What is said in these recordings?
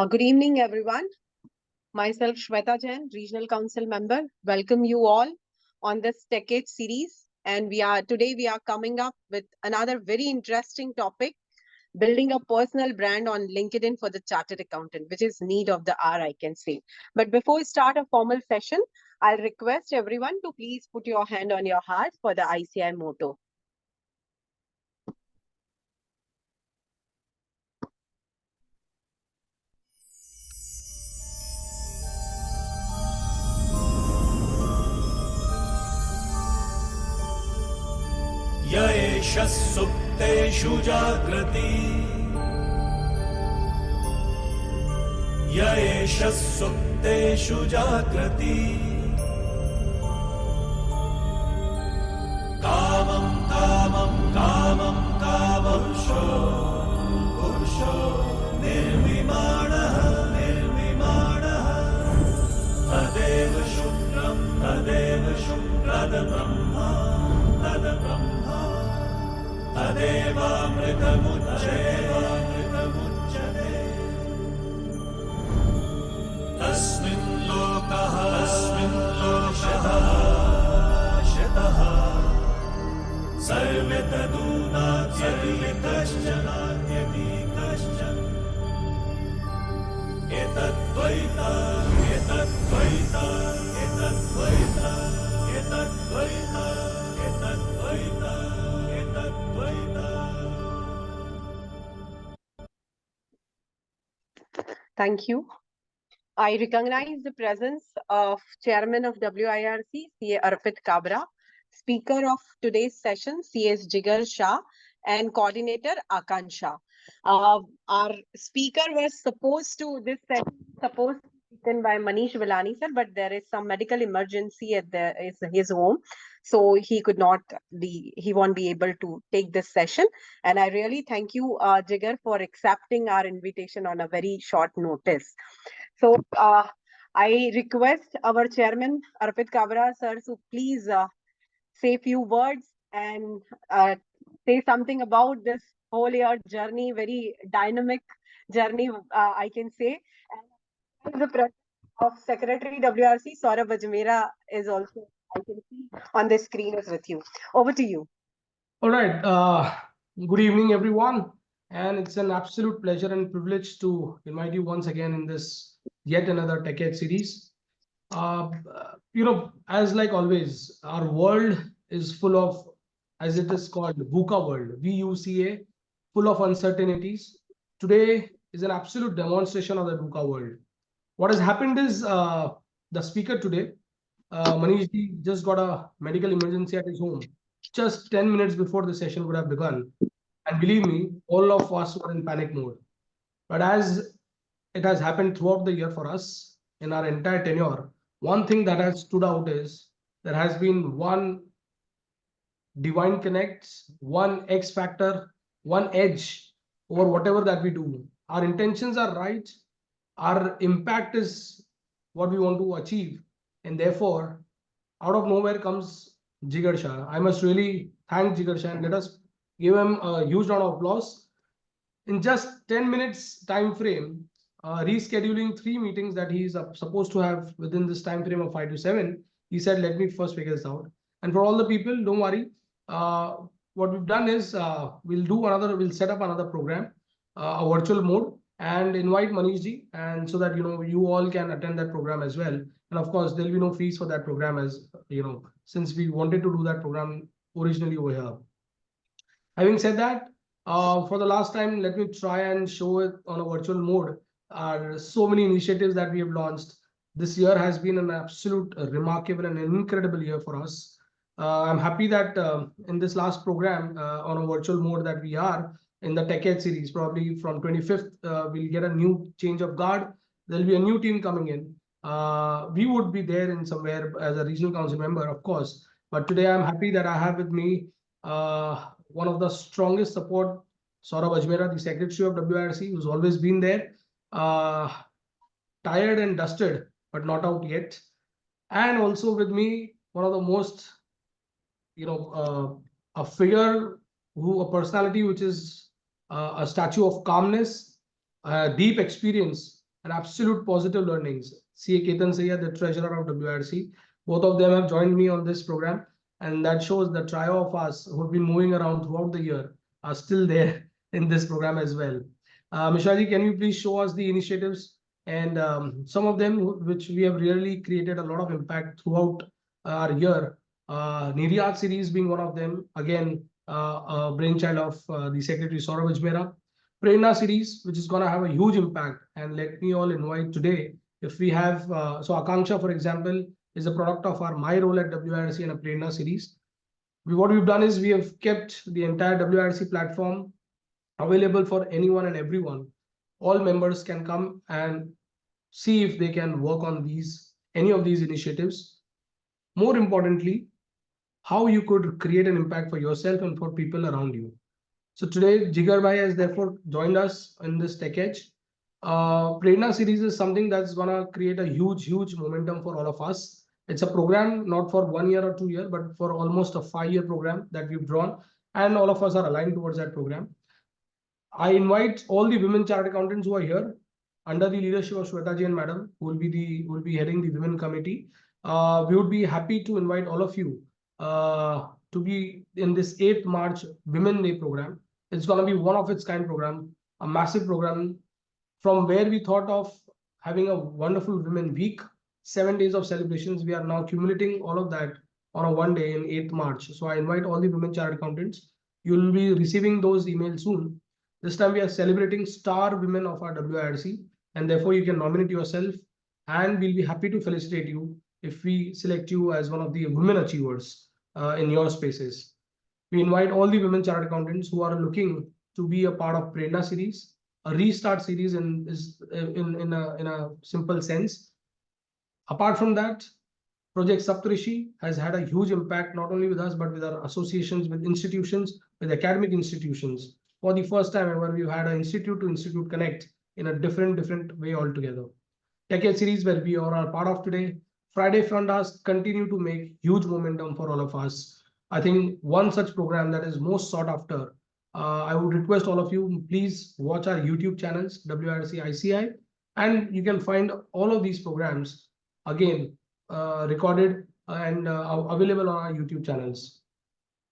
Good evening, everyone. Myself, Shweta Jain, Regional Council Member. Welcome you all on this decade series. And we are coming up with another very interesting topic, building a personal brand on LinkedIn for the chartered accountant, which is need of the hour, I can say. But before we start a formal session, I'll request everyone to please put your hand on your heart for the ICI motto. य एष सुप्तेषु जाग्रति य एष सुप्तेषु जाग्रति कामं कामं कामं कामपुरुषो पुरुषो निर्विमाणः निर्विमाणः तदेव शुक्रं तद्ब्रह्मा तद्ब्रह्मा तदेवामृतमुच्यते तस्मिन् लोकः शतः सर्वे तदूनात्यपि कश्चन एतद्वैता एतद्वैता एतद्वैता एतद्वैता एतद्वैता एतद्वैता. Thank you. I recognize the presence of Chairman of WIRC, CA Arpit Kabra, Speaker of today's session, CS Jigar Shah, and Coordinator Akansha. Our speaker was supposed to be taken by Manish Vilani, sir, but there is some medical emergency at his home. So he won't be able to take this session. And I really thank you, Jigar, for accepting our invitation on a very short notice. So I request our chairman, Arpit Kabra, sir, to please say a few words and say something about this whole year journey, very dynamic journey, I can say. And the president of Secretary WRC, Saurabh Ajmera, is also, I can see on the screen, is with you. Over to you. All right. Good evening, everyone. And it's an absolute pleasure and privilege to invite you once again in this yet another TechEd series. As like always, our world is full of, as it is called, VUCA world, VUCA, full of uncertainties. Today is an absolute demonstration of the VUCA world. What has happened is the speaker today, Manish ji, just got a medical emergency at his home. Just 10 minutes before the session would have begun. And believe me, all of us were in panic mode. But as it has happened throughout the year for us, in our entire tenure, one thing that has stood out is there has been one divine connects, one X factor, one edge over whatever that we do. Our intentions are right. Our impact is what we want to achieve. And therefore, out of nowhere comes Jigar Shah. I must really thank Jigar Shah and let us give him a huge round of applause. In just 10 minutes time frame, rescheduling 3 meetings that he is supposed to have within this time frame of 5 to 7, he said, let me first figure this out. And for all the people, don't worry. What we've done is we'll set up another program, a virtual mode, and invite Manish ji, and so that you all can attend that program as well. And of course, there'll be no fees for that program, as since we wanted to do that program originally over here. Having said that, for the last time, let me try and show it on a virtual mode. So many initiatives that we have launched. This year has been an absolute remarkable and incredible year for us. I'm happy that in this last program on a virtual mode that we are in the TechEd series, probably from 25th, we'll get a new change of guard. There'll be a new team coming in. We would be there in somewhere as a regional council member, of course. But today I'm happy that I have with me one of the strongest support, Saurabh Ajmera, the secretary of WIRC, who's always been there, tired and dusted, but not out yet. And also with me, one of the most, a figure, a personality which is a statue of calmness, deep experience, and absolute positive learnings. CA Ketan Sayya, the treasurer of WRC, both of them have joined me on this program, and that shows the trio of us who have been moving around throughout the year are still there in this program as well. Mishraji, can you please show us the initiatives and some of them which we have really created a lot of impact throughout our year? Niryat series being one of them, again, a brainchild of the Secretary Saurabh Ajmera. Prerna series, which is going to have a huge impact. And let me all invite today, if we have, so Akanksha, for example, is a product of our My Role at WRC and a Prerna series. What we've done is we have kept the entire WRC platform available for anyone and everyone. All members can come and see if they can work on any of these initiatives. More importantly, how you could create an impact for yourself and for people around you. So today, Jigar Bhai has therefore joined us in this Tech Edge. Prerna series is something that's gonna create a huge momentum for all of us. It's a program not for 1 year or 2 year, but for almost a 5-year program that we've drawn, and all of us are aligned towards that program. I invite all the women chartered accountants who are here under the leadership of Shweta Jain Madam, who will be heading the women committee. We would be happy to invite all of you to be in this 8th March Women Day program. It's going to be one of its kind program, a massive program from where we thought of having a wonderful Women Week, 7 days of celebrations. We are now accumulating all of that on a one day in 8th March. So I invite all the women chartered accountants. You will be receiving those emails soon. This time we are celebrating star women of our WIRC, and therefore you can nominate yourself, and we'll be happy to felicitate you if we select you as one of the women achievers in your spaces. We invite all the women chartered accountants who are looking to be a part of Prerna series, a restart series in a simple sense. Apart from that, Project Saptarishi has had a huge impact not only with us but with our associations, with institutions, with academic institutions. For the first time ever, we've had an institute to institute connect in a different way altogether. Tech Edge series where we are part of today. Friday Fundas continue to make huge momentum for all of us. I think one such program that is most sought after. I would request all of you, please watch our YouTube channels, WRC ICI, and you can find all of these programs again recorded and available on our YouTube channels.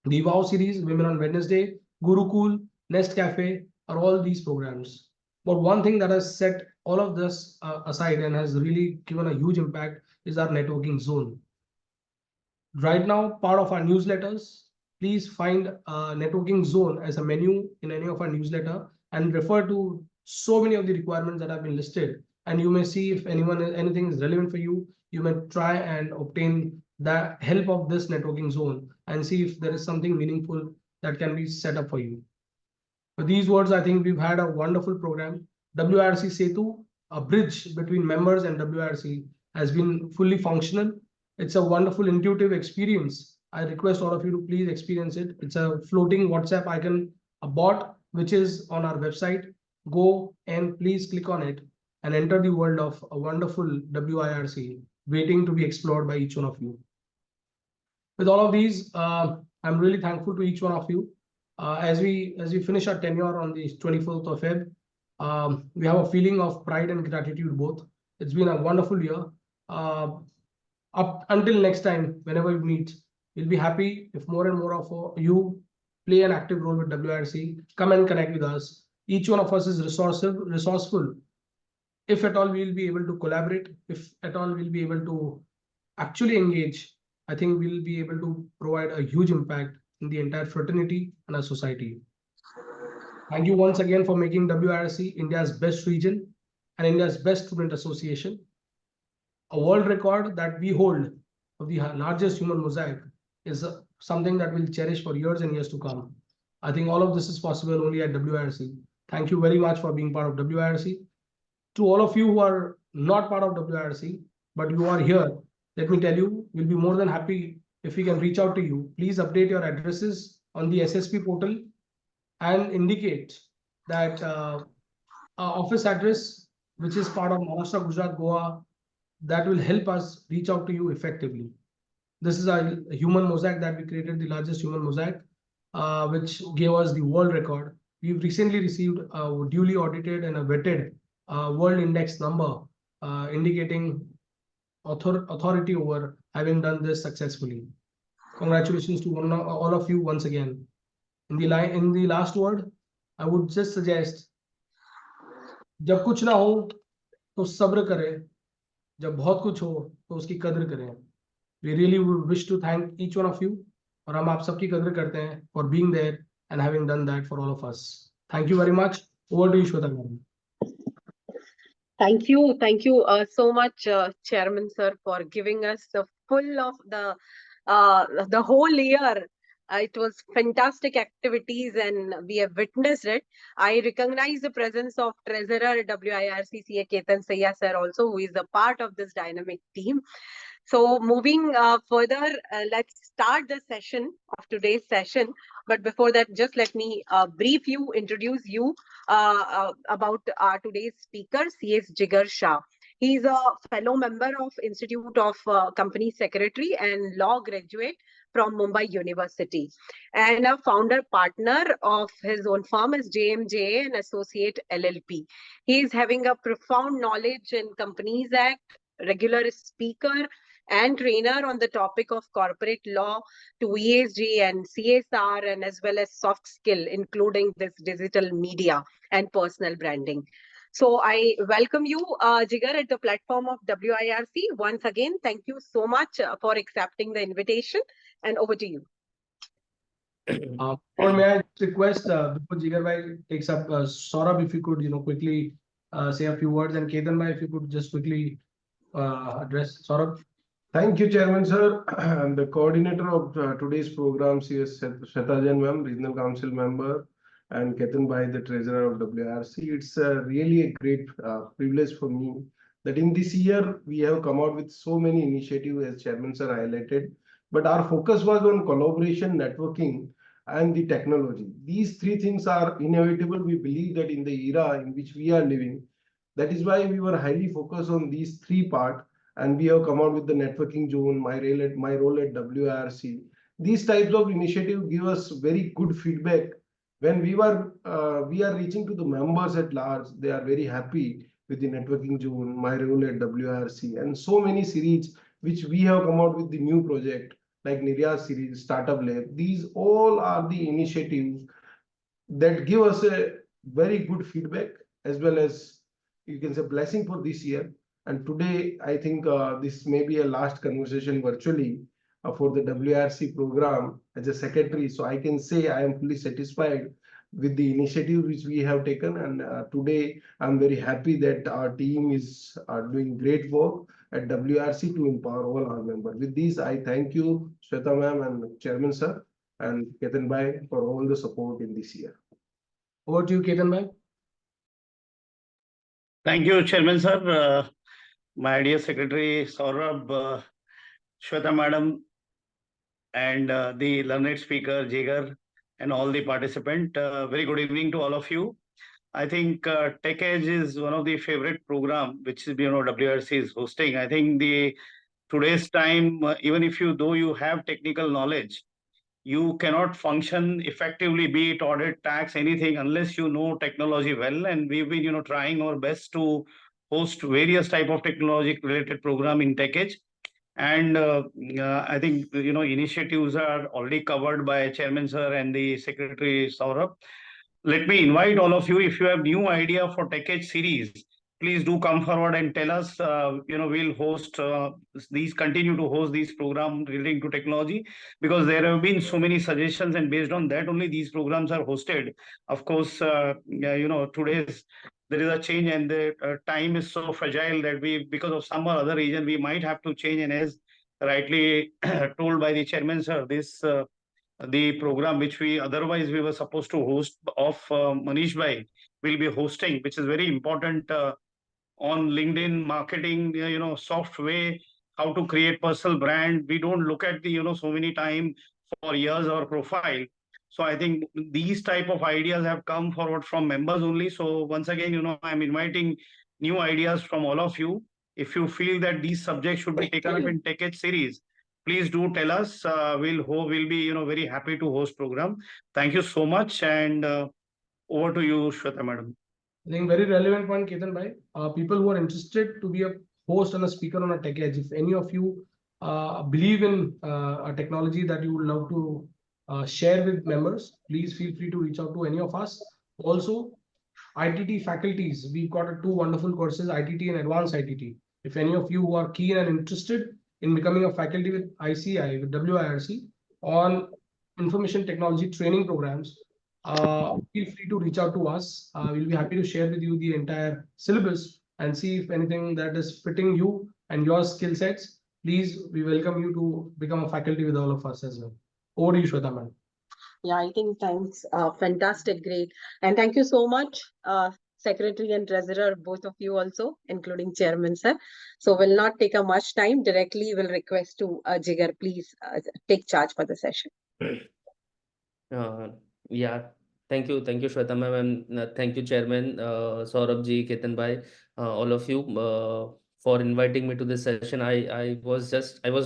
The WOW series, Women on Wednesday, Gurukul, Nest Cafe are all these programs. But one thing that has set all of this aside and has really given a huge impact is our networking zone. Right now, part of our newsletters, please find a networking zone as a menu in any of our newsletter and refer to so many of the requirements that have been listed. And you may see if anything is relevant for you, you may try and obtain the help of this networking zone and see if there is something meaningful that can be set up for you. With these words, I think we've had a wonderful program. WRC Setu, a bridge between members and WRC, has been fully functional. It's a wonderful, intuitive experience. I request all of you to please experience it. It's a floating WhatsApp icon, a bot, which is on our website. Go and please click on it and enter the world of a wonderful WIRC waiting to be explored by each one of you. With all of these, I'm really thankful to each one of you. As we finish our tenure on the 24th of Feb, we have a feeling of pride and gratitude both. It's been a wonderful year. Up until next time, whenever we meet, we'll be happy if more and more of you play an active role with WRC. Come and connect with us. Each one of us is resourceful. If at all we'll be able to collaborate, if at all we'll be able to actually engage, I think we'll be able to provide a huge impact in the entire fraternity and our society. Thank you once again for making WRC India's best region and India's best student association. A world record that we hold of the largest human mosaic is something that we'll cherish for years and years to come. I think all of this is possible only at WRC. Thank you very much for being part of WRC. To all of you who are not part of WRC, but you are here, let me tell you, we'll be more than happy if we can reach out to you. Please update your addresses on the SSP portal and indicate that our office address, which is part of Maharashtra, Gujarat, Goa, that will help us reach out to you effectively. This is a human mosaic that we created, the largest human mosaic, which gave us the world record. We've recently received a duly audited and a vetted world index number, indicating authority over having done this successfully. Congratulations to all of you once again. In the last word, I would just suggest, जब कुछ ना हो तो सब्र करें, जब बहुत कुछ हो तो उसकी कदर करें. We really would wish to thank each one of you, और हम आप सबकी कदर करते हैं for being there and having done that for all of us. Thank you very much. Over to you, Shweta madam. Thank you so much, Chairman sir, for giving us the full of the whole year. It was fantastic activities, and we have witnessed it. I recognize the presence of Treasurer WIRCCA Ketan Sayya sir also, who is a part of this dynamic team. So moving further, let's start the session of today's session. But before that, just let me introduce you about our today's speaker, C.S. Jigar Shah. He is a fellow member of Institute of Company Secretary and law graduate from Mumbai University, and a founder partner of his own firm is JMJ and Associate LLP. He is having a profound knowledge in Companies Act, regular speaker and trainer on the topic of corporate law to ESG and CSR, and as well as soft skill, including this digital media and personal branding. So I welcome you, Jigar, at the platform of WIRC. Once again, thank you so much for accepting the invitation, and over to you. Or may I request, before Jigar bhai takes up, Saurabh, if you could, quickly say a few words, and Ketan bhai, if you could just quickly address Saurabh. Thank you, Chairman sir. I'm the coordinator of today's program, CS Shwetajan ma'am, Regional Council member, and Ketan bhai, the treasurer of WRC. It's really a great privilege for me that in this year we have come out with so many initiatives, as Chairman sir highlighted. But our focus was on collaboration, networking, and the technology. These three things are inevitable. We believe that in the era in which we are living, that is why we were highly focused on these three parts, and we have come out with the networking zone, my role at WIRC. These types of initiatives give us very good feedback. When we are reaching to the members at large, they are very happy with the networking zone, my role at WIRC, and so many series which we have come out with the new project like Niryat series, Startup Lab. These all are the initiatives that give us a very good feedback, as well as you can say blessing for this year. And today, I think this may be a last conversation virtually for the WRC program as a secretary. So I can say I am fully satisfied with the initiative which we have taken. And today, I'm very happy that our team is doing great work at WRC to empower all our members. With this, I thank you, Shweta ma'am and Chairman sir, and Ketan bhai for all the support in this year. Over to you, Ketan bhai. Thank you, Chairman sir. My dear Secretary Saurabh, Shweta Madam, and the learned speaker Jigar, and all the participants. Very good evening to all of you. I think Tech Edge is one of the favorite program which WRC is hosting. I think today's time, even if though you have technical knowledge, you cannot function effectively, be it audit, tax, anything, unless you know technology well. And we've been trying our best to host various type of technology related program in Tech Edge. And I think initiatives are already covered by Chairman sir and the Secretary Saurabh. Let me invite all of you, if you have new idea for Tech Edge series, please do come forward and tell us. We'll host continue to host these programs relating to technology, because there have been so many suggestions, and based on that only these programs are hosted. Of course, today's there is a change, and the time is so fragile that because of some or other reason, we might have to change. And as rightly told by the Chairman sir, the program which we were supposed to host of Manish Bhai will be hosting, which is very important on LinkedIn marketing, soft way, how to create personal brand. We don't look at so many time for years or profile. So I think these type of ideas have come forward from members only. So once again, I'm inviting new ideas from all of you. If you feel that these subjects should be taken up in Tech Edge series, please do tell us. We'll be very happy to host program. Thank you so much, and over to you, Shweta madam. I think very relevant point, Ketan bhai. People who are interested to be a host and a speaker on a tech edge, if any of you believe in a technology that you would love to share with members, please feel free to reach out to any of us. Also, ITT faculties, we've got two wonderful courses, ITT and Advanced ITT. If any of you who are keen and interested in becoming a faculty with ICI, with WIRC, on information technology training programs, feel free to reach out to us. We'll be happy to share with you the entire syllabus and see if anything that is fitting you and your skill sets. Please, we welcome you to become a faculty with all of us as well. Over to you, Shweta, ma'am. Yeah, I think thanks. Fantastic, great. And thank you so much, Secretary and Treasurer, both of you also, including Chairman, sir. So we'll not take a much time. Directly, we'll request to Jigar, please take charge for the session. Yeah, thank you, Shweta ma'am, and thank you, Chairman, Saurabh ji, Ketan bhai, all of you, for inviting me to this session. I was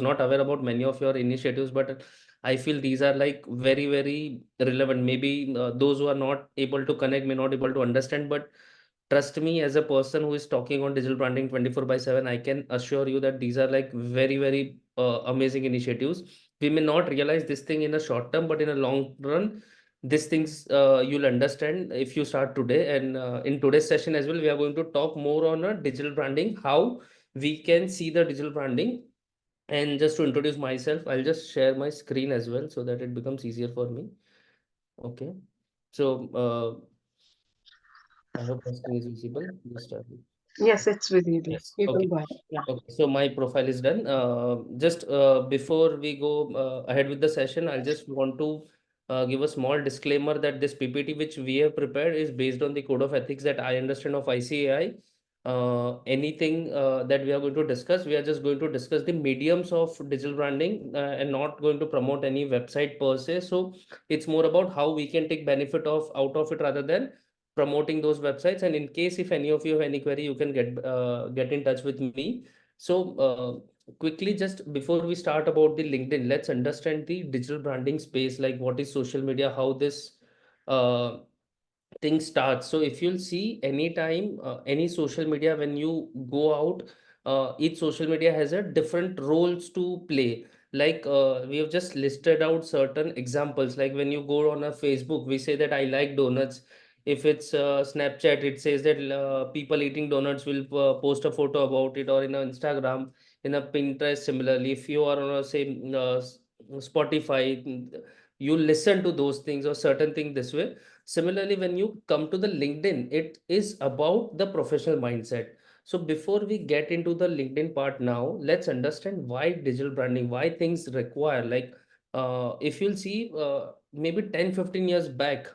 not aware about many of your initiatives, but I feel these are like very, very relevant. Maybe those who are not able to connect may not able to understand, but trust me, as a person who is talking on digital branding 24 by 7, I can assure you that these are like very, very amazing initiatives. We may not realize this thing in a short term, but in a long run, these things you'll understand if you start today. And in today's session as well, we are going to talk more on digital branding, how we can see the digital branding. And just to introduce myself, I'll just share my screen as well so that it becomes easier for me. Okay. So I hope my screen is visible. Just Yes, it's visible. yes. You Okay. can go ahead. Yeah. Okay, so my profile is done. Just before we go ahead with the session, I just want to give a small disclaimer that this PPT which we have prepared is based on the code of ethics that I understand of ICAI. Anything that we are going to discuss, we are just going to discuss the mediums of digital branding and not going to promote any website per se. So it's more about how we can take benefit of out of it rather than promoting those websites. And in case if any of you have any query, you can get in touch with me. So quickly, just before we start about the LinkedIn, let's understand the digital branding space, like what is social media, how this uh, thing starts. So if you'll see anytime any social media, when you go out, each social media has a different roles to play. Like we have just listed out certain examples. Like when you go on a Facebook, we say that I like donuts. If it's Snapchat, it says that people eating donuts will post a photo about it, or in a Instagram, in a Pinterest. Similarly, if you are on a say Spotify, you listen to those things or certain things this way. Similarly, when you come to the LinkedIn, it is about the professional mindset. So before we get into the LinkedIn part now, let's understand why digital branding, why things require. Like if you'll see maybe 10-15 years back,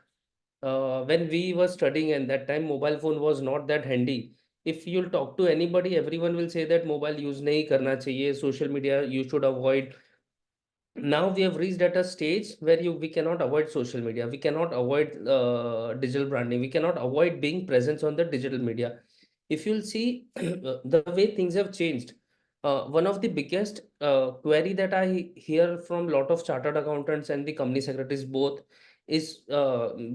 when we were studying, and that time mobile phone was not that handy. If you'll talk to anybody, everyone will say that mobile use nahi karna chahiye, social media you should avoid. Now we have reached at a stage where we cannot avoid social media, we cannot avoid digital branding, we cannot avoid being present on the digital media. If you'll see the way things have changed, one of the biggest query that I hear from lot of chartered accountants and the company secretaries both is,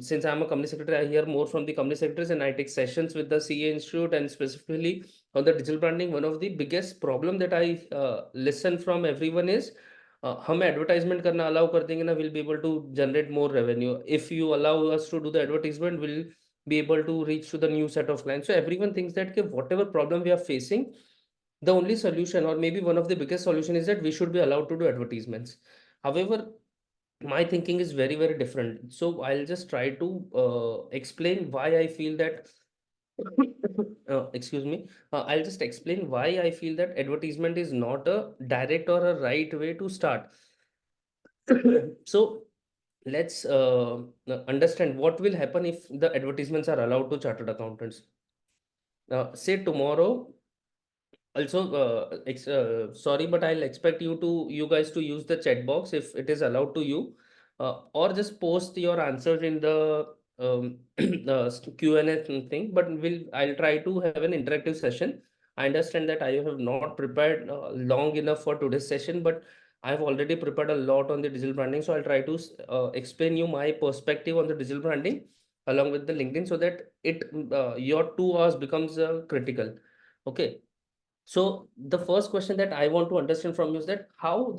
since I'm a company secretary, I hear more from the company secretaries, and I take sessions with the CA Institute, and specifically on the digital branding. One of the biggest problem that I listen from everyone is, हम advertisement करना allow कर देंगे ना, will be able to generate more revenue. If you allow us to do the advertisement, will be able to reach to the new set of clients. So everyone thinks that okay, whatever problem we are facing, the only solution, or maybe one of the biggest solution, is that we should be allowed to do advertisements. However, my thinking is very, very different. So I'll just try to explain why I feel that excuse me, I'll just explain why I feel that advertisement is not a direct or a right way to start. So let's understand what will happen if the advertisements are allowed to chartered accountants. Say tomorrow, also sorry, but I'll expect you guys to use the chat box if it is allowed to you, or just post your answers in the Q&A thing. But I'll try to have an interactive session. I understand that I have not prepared long enough for today's session, but I've already prepared a lot on the digital branding. So I'll try to explain you my perspective on the digital branding. along with the LinkedIn, so that your 2 hours becomes critical. Okay. So the first question that I want to understand from you is that how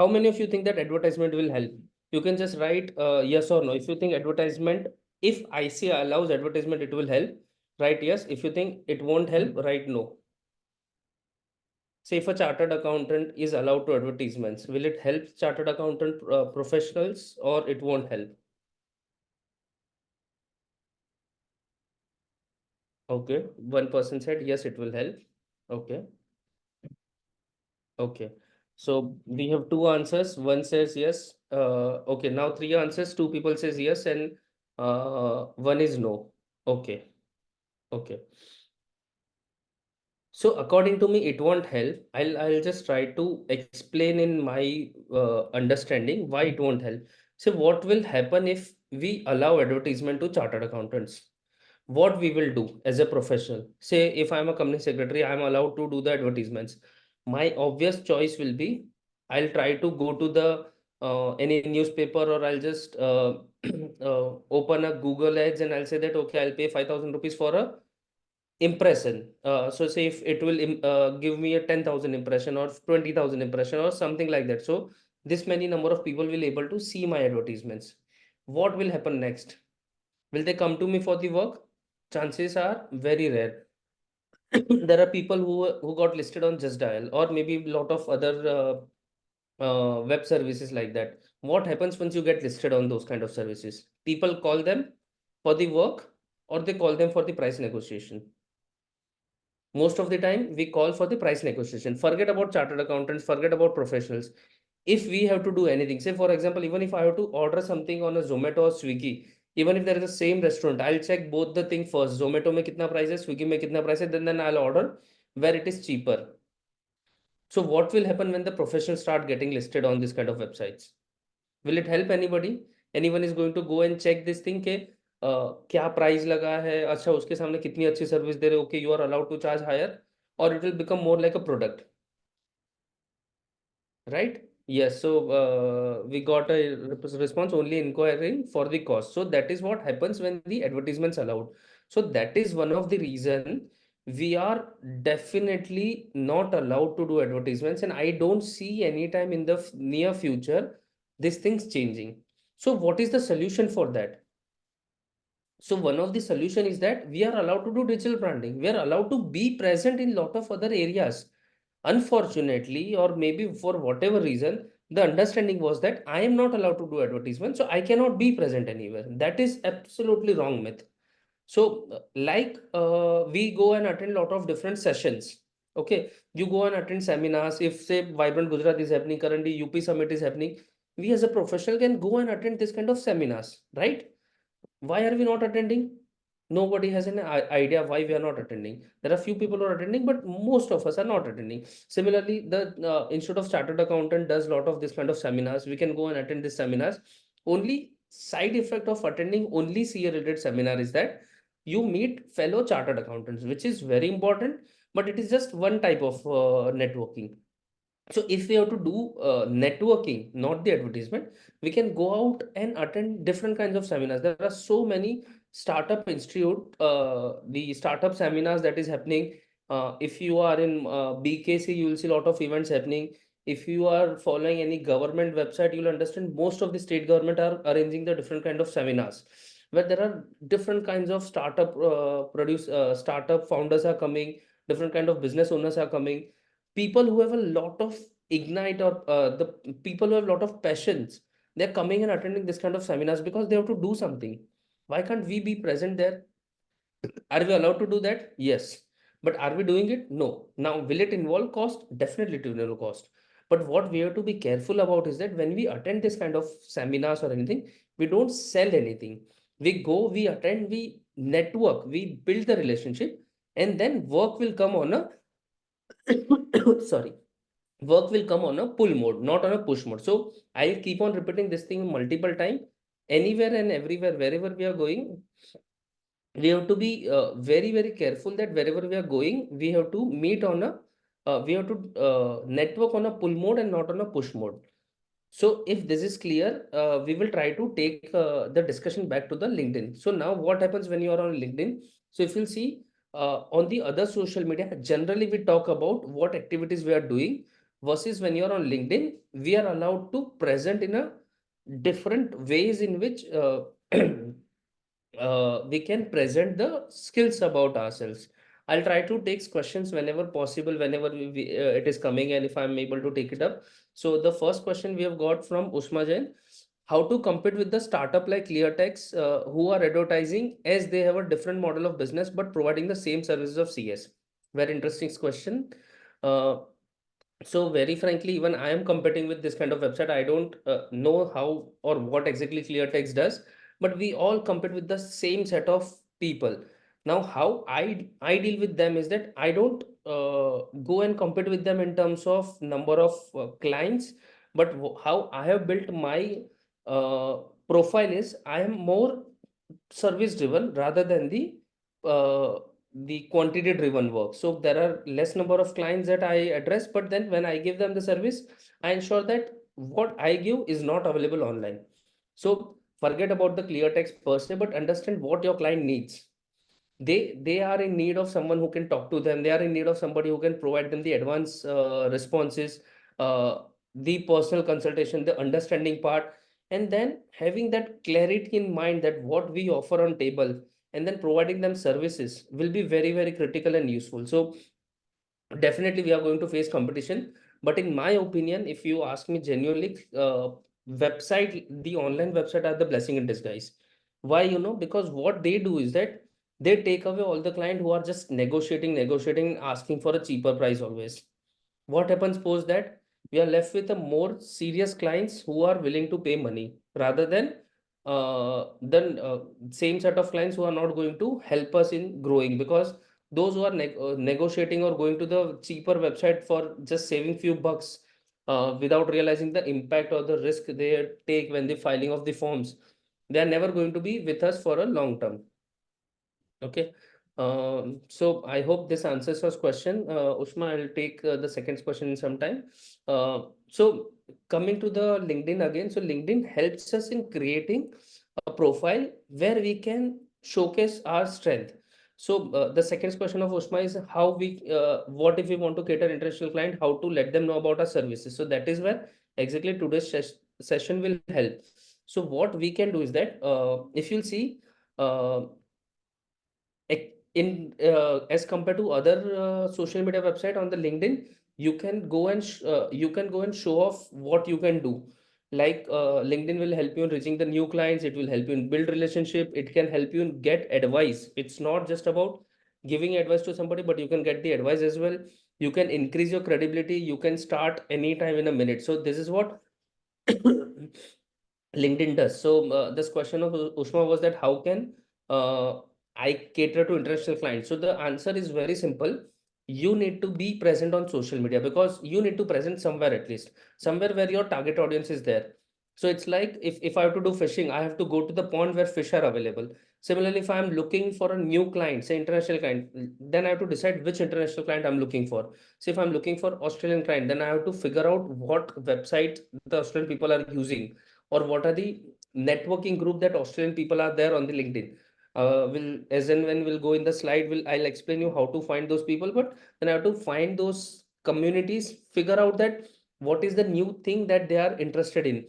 many of you think that advertisement will help? You can just write yes or no. If you think if ICA allows advertisement, it will help. Write yes. If you think it won't help, write no. Say if a chartered accountant is allowed to advertisements, will it help chartered accountant professionals, or it won't help? Okay, one person said yes, it will help. Okay. Okay, so we have two answers. One says yes. Okay, now three answers. Two people says yes, and one is no. Okay, okay. So according to me, it won't help. I'll just try to explain in my understanding why it won't help. So what will happen if we allow advertisement to chartered accountants? What we will do as a professional, say if I'm a company secretary, I'm allowed to do the advertisements. My obvious choice will be, I'll try to go to the any newspaper, or I'll just open a Google ads, and I'll say that okay, I'll pay 5,000 rupees for a impression. So say if it will give me a 10,000 impression or 20,000 impression or something like that, so this many number of people will able to see my advertisements. What will happen next? Will they come to me for the work? Chances are very rare. There are people who got listed on Just Dial, or maybe a lot of other web services like that. What happens once you get listed on those kind of services? People call them for the work, or they call them for the price negotiation. Most of the time, we call for the price negotiation. Forget about chartered accountants, forget about professionals. If we have to do anything, say for example, even if I have to order something on a Zomato or Swiggy, even if there is the same restaurant, I'll check both the thing first. Zomato mein kitna price hai, Swiggy mein kitna price hai, then I'll order where it is cheaper. So what will happen when the professionals start getting listed on this kind of websites? Will it help anybody? Anyone is going to go and check this thing के क्या price लगा है, अच्छा उसके सामने कितनी अच्छी service दे रहे हो, okay you are allowed to charge higher, और it will become more like a product, right? Yes, so we got a response only inquiring for the cost. So that is what happens when the advertisements allowed. So that is one of the reason we are definitely not allowed to do advertisements, and I don't see anytime in the near future these things changing. So what is the solution for that? So one of the solution is that we are allowed to do digital branding. We are allowed to be present in lot of other areas. Unfortunately, or maybe for whatever reason, the understanding was that I am not allowed to do advertisement, so I cannot be present anywhere. That is absolutely wrong myth. So we go and attend lot of different sessions. Okay, you go and attend seminars. If say Vibrant Gujarat is happening currently, UP Summit is happening, we as a professional can go and attend this kind of seminars, right? Why are we not attending? Nobody has an idea why we are not attending. There are few people who are attending, but most of us are not attending. Similarly, the Institute of Chartered Accountant does a lot of this kind of seminars. We can go and attend these seminars. Only side effect of attending only CA related seminar is that you meet fellow chartered accountants, which is very important, but it is just one type of networking. So if we have to do networking, not the advertisement, we can go out and attend different kinds of seminars. There are so many startup institute, the startup seminars that is happening. If you are in BKC, you will see a lot of events happening. If you are following any government website, you will understand most of the state government are arranging the different kind of seminars where there are different kinds of startup founders are coming, different kind of business owners are coming, people who have a lot of ignite, or the people who have a lot of passions, they're coming and attending this kind of seminars because they have to do something. Why can't we be present there? Are we allowed to do that? Yes. But are we doing it? No. Now, will it involve cost? Definitely it will involve cost. But what we have to be careful about is that when we attend this kind of seminars or anything, we don't sell anything. We go, we attend, we network, we build the relationship, and then work will come on a sorry, work will come on a pull mode, not on a push mode. So I'll keep on repeating this thing multiple times. Anywhere and everywhere, wherever we are going, we have to be very, very careful that wherever we are going, we have to meet on a, we have to network on a pull mode and not on a push mode. So if this is clear, we will try to take the discussion back to the LinkedIn. So now what happens when you are on LinkedIn? So if you'll see on the other social media, generally we talk about what activities we are doing, versus when you're on LinkedIn, we are allowed to present in a different ways in which we can present the skills about ourselves. I'll try to take questions whenever possible, whenever it is coming, and if I'm able to take it up. So the first question we have got from Usma Jain: how to compete with the startup like ClearTex, who are advertising as they have a different model of business but providing the same services of CS? Very interesting question. Uh, so very frankly, even I am competing with this kind of website. I don't know how or what exactly ClearText does, but we all compete with the same set of people. Now, how I deal with them is that I don't go and compete with them in terms of number of clients, but how I have built my uh, profile is I am more service driven rather than the quantity driven work. So there are less number of clients that I address, but then when I give them the service, I ensure that what I give is not available online. So forget about the clear text per se, but understand what your client needs. They are in need of someone who can talk to them. They are in need of somebody who can provide them the advanced responses, uh, the personal consultation, the understanding part, and then having that clarity in mind that what we offer on table, and then providing them services will be very, very critical and useful. So definitely we are going to face competition, but in my opinion, if you ask me genuinely, website the online website are the blessing in disguise. Why? Because what they do is that they take away all the client who are just negotiating, asking for a cheaper price always. What happens post that? We are left with a more serious clients who are willing to pay money, rather than same set of clients who are not going to help us in growing, because those who are negotiating or going to the cheaper website for just saving few bucks, without realizing the impact or the risk they take when the filing of the forms, they are never going to be with us for a long term. Okay. So I hope this answers your question. Ushma, I'll take the second question in some time. So coming to the LinkedIn again, so LinkedIn helps us in creating a profile where we can showcase our strength. So the second question of Ushma is how what if we want to cater international client, how to let them know about our services. So that is where exactly today's session will help. So what we can do is that if you'll see, uh, in as compared to other social media website on the LinkedIn, you can go and show off what you can do. Like LinkedIn will help you in reaching the new clients. It will help you in build relationship. It can help you in get advice. It's not just about giving advice to somebody, but you can get the advice as well. You can increase your credibility. You can start anytime in a minute. So this is what LinkedIn does. So this question of Ushma was that how can I cater to international clients? So the answer is very simple. You need to be present on social media, because you need to present somewhere, at least somewhere where your target audience is there. So it's like if I have to do fishing, I have to go to the pond where fish are available. Similarly, if I'm looking for a new client, say international client, then I have to decide which international client I'm looking for. So if I'm looking for Australian client, then I have to figure out what website the Australian people are using, or what are the networking group that Australian people are there on the LinkedIn. Will as and when we'll go in the slide, I'll explain you how to find those people, but then I have to find those communities, figure out that what is the new thing that they are interested in.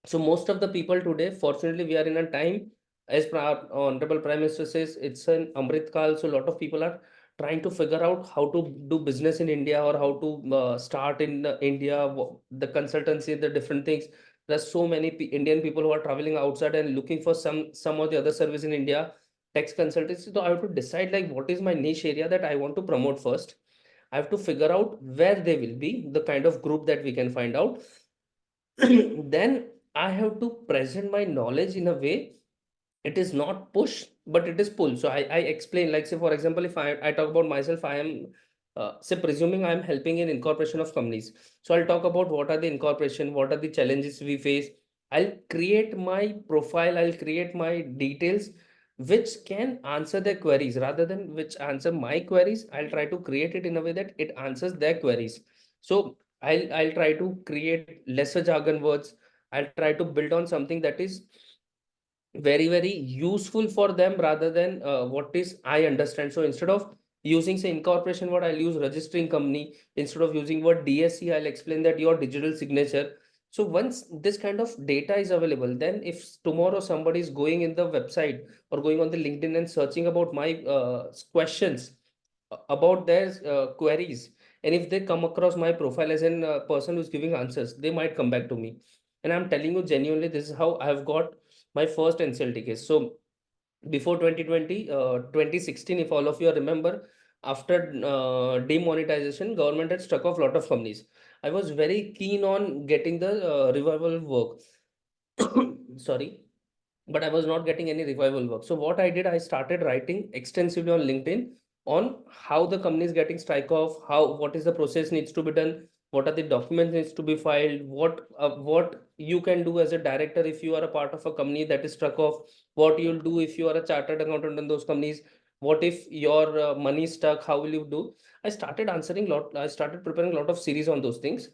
So most of the people today, fortunately, we are in a time, as our honorable prime minister says, it's an amrit kal. So a lot of people are trying to figure out how to do business in India, or how to start in India, the consultancy, the different things. There's so many Indian people who are traveling outside and looking for some of the other service in India, tax consultancy. So I have to decide like what is my niche area that I want to promote first. I have to figure out where they will be, the kind of group that we can find out. Then I have to present my knowledge in a way, it is not push, but it is pull. So I explain, like, say, for example, if I talk about myself, I am, say, presuming I'm helping in incorporation of companies. So I'll talk about what are the incorporation, what are the challenges we face. I'll create my profile, I'll create my details, which can answer their queries rather than which answer my queries. I'll try to create it in a way that it answers their queries. So I'll try to create lesser jargon words. I'll try to build on something that is very useful for them rather than what is I understand. So instead of using say incorporation word, I'll use registering company. Instead of using word DSC, I'll explain that your digital signature. So once this kind of data is available, then if tomorrow somebody is going in the website or going on the LinkedIn and searching about my questions about their queries, and if they come across my profile as a person who's giving answers, they might come back to me. And I'm telling you genuinely, this is how I've got my first NCLT case. So before 2020, 2016, if all of you remember, after demonetization, government had struck off a lot of companies. I was very keen on getting the revival work. Sorry, but I was not getting any revival work. So what I did, I started writing extensively on LinkedIn on how the company is getting strike off, how what is the process needs to be done, what are the documents needs to be filed, what you can do as a director if you are a part of a company that is struck off, what you'll do if you are a chartered accountant in those companies, what if your money is stuck, how will you do? I started answering lot. I started preparing a lot of series on those things.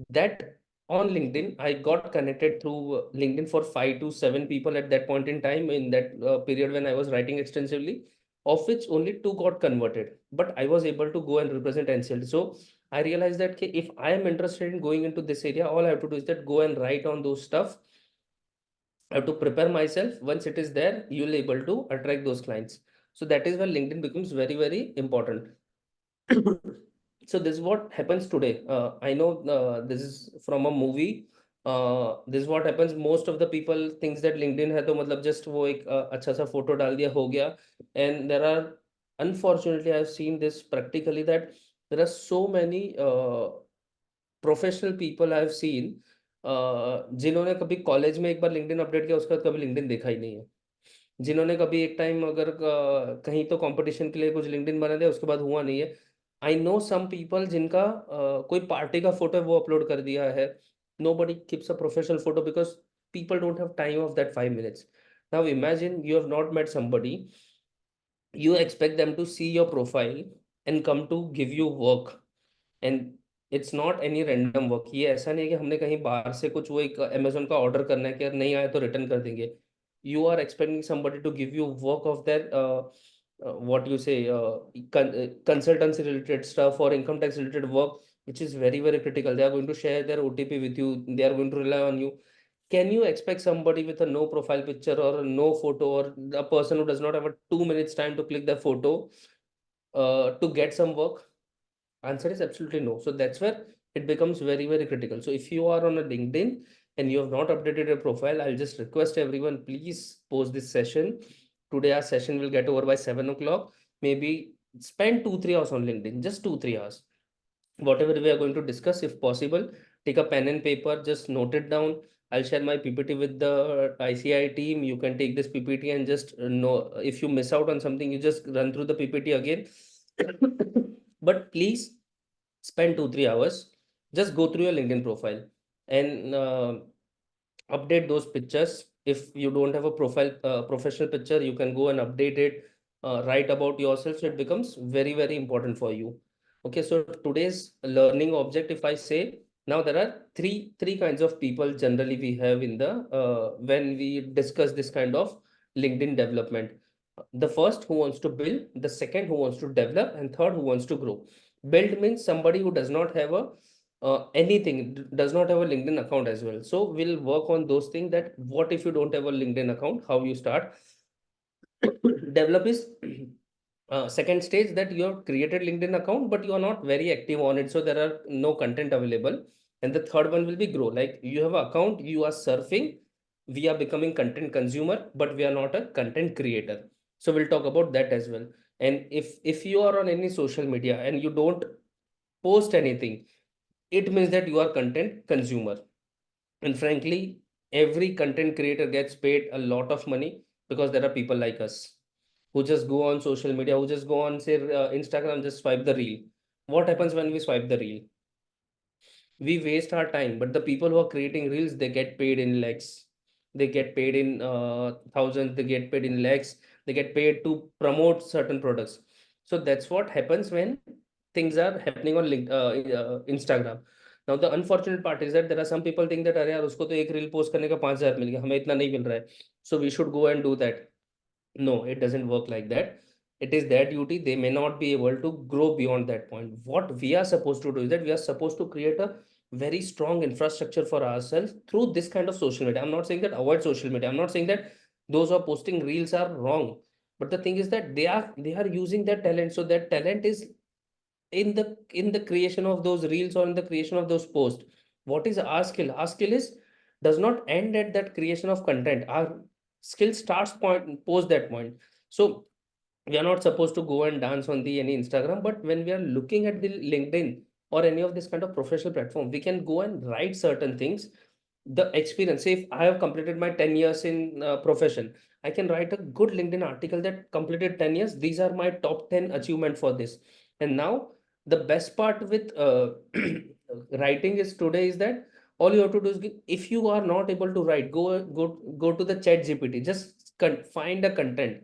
That on LinkedIn, I got connected through LinkedIn for 5 to 7 people at that point in time in that period when I was writing extensively, of which only two got converted. But I was able to go and represent NCLT. So I realized that okay, if I am interested in going into this area, all I have to do is that go and write on those stuff. I have to prepare myself. Once it is there, you will able to attract those clients. So that is where LinkedIn becomes very important. So this is what happens today. I know this is from a movie. This is what happens. Most of the people thinks that LinkedIn है तो मतलब just वो एक अच्छा सा photo डाल दिया हो गया. And there are, unfortunately, I've seen this practically that there are so many professional people I have seen जिन्होंने कभी कॉलेज में एक बार लिंक्डइन अपडेट किया उसके बाद कभी लिंक्डइन देखा ही नहीं है, जिन्होंने कभी एक टाइम अगर कहीं तो कंपटीशन के लिए कुछ लिंक्डइन बना दिया उसके बाद हुआ नहीं है. आई नो सम पीपल जिनका कोई पार्टी का फोटो है वो अपलोड कर दिया है. Nobody keeps a professional photo because people don't have time of that 5 minutes. Now imagine you have not met somebody, you expect them to see your profile and come to give you work, and it's not any random work. ये ऐसा नहीं है कि हमने कहीं बाहर से कुछ वो एक अमेजोन का ऑर्डर करना है कि यार नहीं आया तो रिटर्न कर देंगे. You are expecting somebody to give you work of that what you say consultancy related stuff or income tax related work, which is very critical. They are going to share their OTP with you, they are going to rely on you. Can you expect somebody with a no profile picture or a no photo, or a person who does not have a 2 minutes time to click the photo to get some work? Answer is absolutely no. So that's where it becomes very critical. So if you are on a LinkedIn and you have not updated your profile, I'll just request everyone, please post this session. Today our session will get over by 7 o'clock. Maybe spend 2-3 hours on LinkedIn, just 2-3 hours. Whatever we are going to discuss, if possible, take a pen and paper, just note it down. I'll share my PPT with the ICI team. You can take this PPT and just know if you miss out on something, you just run through the PPT again. But please spend 2-3 hours, just go through your LinkedIn profile and update those pictures. If you don't have a professional picture, you can go and update it, write about yourself, so it becomes very important for you. Okay, so today's learning object, if I say, now there are three kinds of people generally we have in the when we discuss this kind of LinkedIn development. The first who wants to build, the second who wants to develop, and third who wants to grow. Build means somebody who does not have a does not have a LinkedIn account as well. So we'll work on those things, that what if you don't have a LinkedIn account, how you start. Develop is second stage, that you have created LinkedIn account but you are not very active on it, so there are no content available. And the third one will be grow, like you have an account, you are surfing, we are becoming content consumer but we are not a content creator. So we'll talk about that as well. And if you are on any social media and you don't post anything, it means that you are content consumer. And frankly, every content creator gets paid a lot of money because there are people like us who just go on social media, who just go on say Instagram, just swipe the reel. What happens when we swipe the reel? We waste our time, but the people who are creating reels, they get paid in lakhs, they get paid in thousands, they get paid in lakhs, they get paid to promote certain products. So that's what happens when things are happening on Instagram. Now the unfortunate part is that there are some people think that अरे यार उसको तो एक reel post करने का 5,000 मिल गया, हमें इतना नहीं मिल रहा है, so we should go and do that. No, it doesn't work like that. It is their duty. They may not be able to grow beyond that point. What we are supposed to do is that we are supposed to create a very strong infrastructure for ourselves through this kind of social media. I'm not saying that avoid social media. I'm not saying that those who are posting reels are wrong. But the thing is that they are using their talent. So that talent is in the creation of those reels or in the creation of those posts. What is our skill? Our skill is does not end at that creation of content. Our skill starts point post that point. So we are not supposed to go and dance on the any Instagram, but when we are looking at the LinkedIn or any of this kind of professional platform, we can go and write certain things. The experience, say if I have completed my 10 years in profession, I can write a good LinkedIn article that completed 10 years. These are my top 10 achievement for this. And now the best part with writing is today is that all you have to do is if you are not able to write, go to the chat GPT, just find a content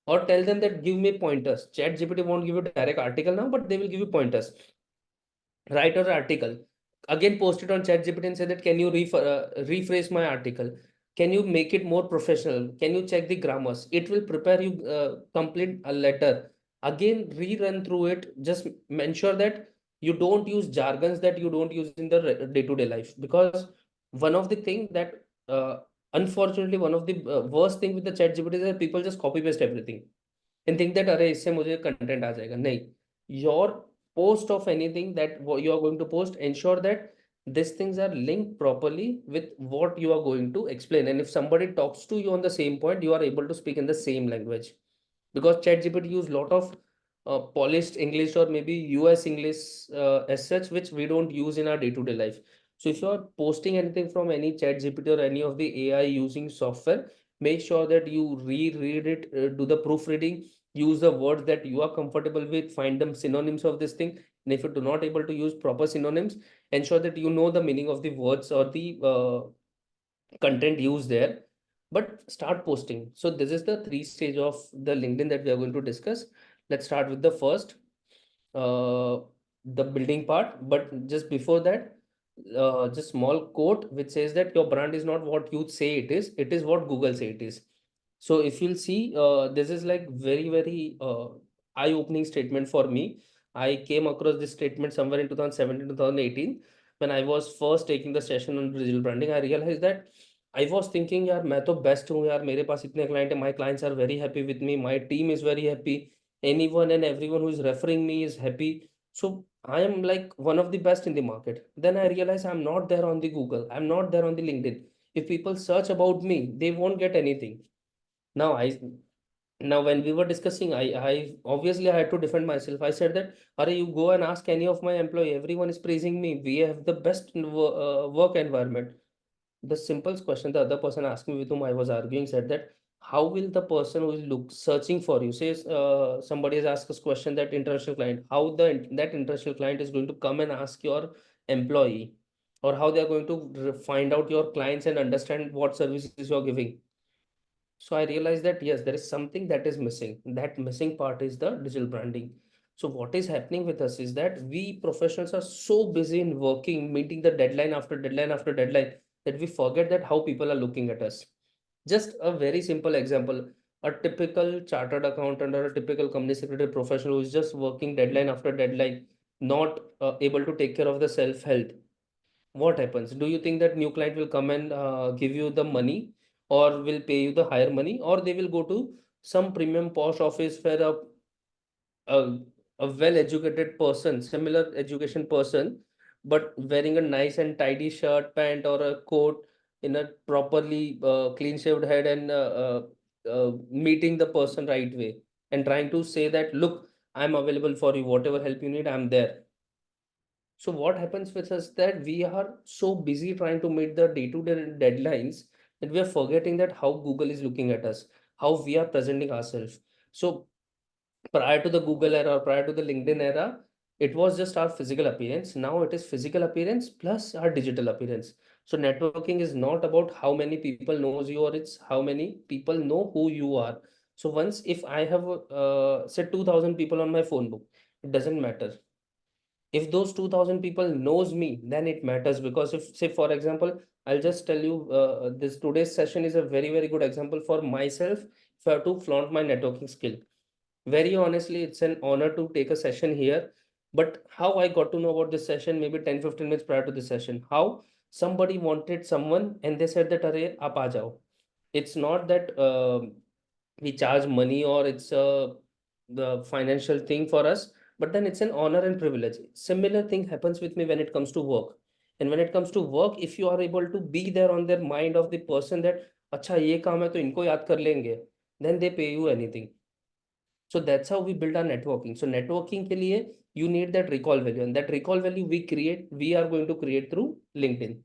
or tell them that give me pointers. Chat GPT won't give you direct article now, but they will give you pointers. Write an article, again post it on chat GPT and say that can you rephrase my article, can you make it more professional, can you check the grammars, it will prepare you complete a letter, again rerun through it, just ensure that you don't use jargons that you don't use in the day-to-day life, because one of the thing that unfortunately one of the worst thing with the chat GPT is that people just copy paste everything and think that अरे इससे मुझे content आ जाएगा, नहीं, your post of anything that you are going to post, ensure that these things are linked properly with what you are going to explain, and if somebody talks to you on the same point, you are able to speak in the same language, because ChatGPT use lot of polished English or maybe US English as such, which we don't use in our day-to-day life. So if you are posting anything from any ChatGPT or any of the AI using software, make sure that you reread it, do the proofreading, use the words that you are comfortable with, find them synonyms of this thing. And if you do not able to use proper synonyms, ensure that you know the meaning of the words or the content used there, but start posting. So this is the three stage of the LinkedIn that we are going to discuss. Let's start with the first, uh, the building part. But just before that, just small quote which says that your brand is not what you say it is what Google say it is. So if you'll see, this is like very eye-opening statement for me. I came across this statement somewhere in 2017, 2018 when I was first taking the session on digital branding. I realized that I was thinking यार मैं तो best हूँ यार, मेरे पास इतने client है, my clients are very happy with me, my team is very happy, anyone and everyone who is referring me is happy, so I am like one of the best in the market. Then I realized I'm not there on the Google, I'm not there on the LinkedIn. If people search about me, they won't get anything. Now now when we were discussing, I obviously I had to defend myself. I said that, are you go and ask any of my employee, everyone is praising me, we have the best work environment. The simplest question the other person asked me with whom I was arguing said that, how will the person who is searching for you, says somebody has asked us question that international client, how that international client is going to come and ask your employee, or how they are going to find out your clients and understand what services you are giving. So I realized that yes, there is something that is missing. That missing part is the digital branding. So what is happening with us is that we professionals are so busy in working, meeting the deadline after deadline after deadline, that we forget that how people are looking at us. Just a very simple example. A typical chartered accountant or a typical company secretary professional who is just working deadline after deadline, not able to take care of the self health, what happens? Do you think that new client will come and give you the money, or will pay you the higher money, or they will go to some premium posh office where a, a well-educated person, similar education person, but wearing a nice and tidy shirt, pant, or a coat in a properly clean-shaved head and meeting the person right way and trying to say that, look, I'm available for you, whatever help you need, I'm there. So what happens with us that we are so busy trying to meet the day-to-day deadlines that we are forgetting that how Google is looking at us, how we are presenting ourselves. So prior to the Google era, prior to the LinkedIn era, it was just our physical appearance. Now it is physical appearance plus our digital appearance. So networking is not about how many people knows you, or it's how many people know who you are. So once if I have said 2,000 people on my phone book, it doesn't matter. If those 2000 people knows me, then it matters. Because if, say for example, I'll just tell you, this today's session is a very, very good example for myself. If I have to flaunt my networking skill, very honestly, it's an honor to take a session here. But how I got to know about this session, maybe 10-15 minutes prior to the session, how somebody wanted someone and they said that, Arey, aap aa jao. It's not that we charge money or it's the financial thing for us, but then it's an honor and privilege. Similar thing happens with me when it comes to work. And when it comes to work, if you are able to be there on their mind of the person that अच्छा ये काम है तो इनको याद कर लेंगे, then they pay you anything. So that's how we build our networking. So networking के लिए you need that recall value, and that recall value we are going to create through LinkedIn.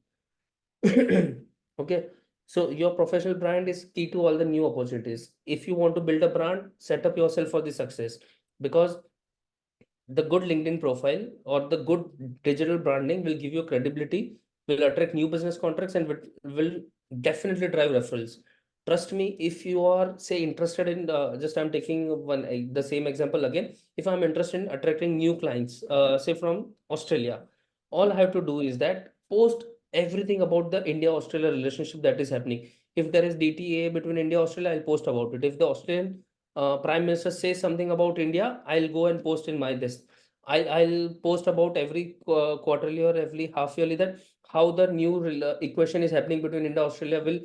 Okay, so your professional brand is key to all the new opportunities. If you want to build a brand, set up yourself for the success, because the good LinkedIn profile or the good digital branding will give you credibility, will attract new business contracts, and will definitely drive referrals. Trust me, if you are, say, interested in just I'm taking the same example again. If I'm interested in attracting new clients, say from Australia, all I have to do is that post everything about the India-Australia relationship that is happening. If there is DTA between India and Australia, I'll post about it. If the Australian Prime Minister says something about India, I'll go and post in my this. I'll post about every quarterly or every half yearly that how the new equation is happening between India and Australia will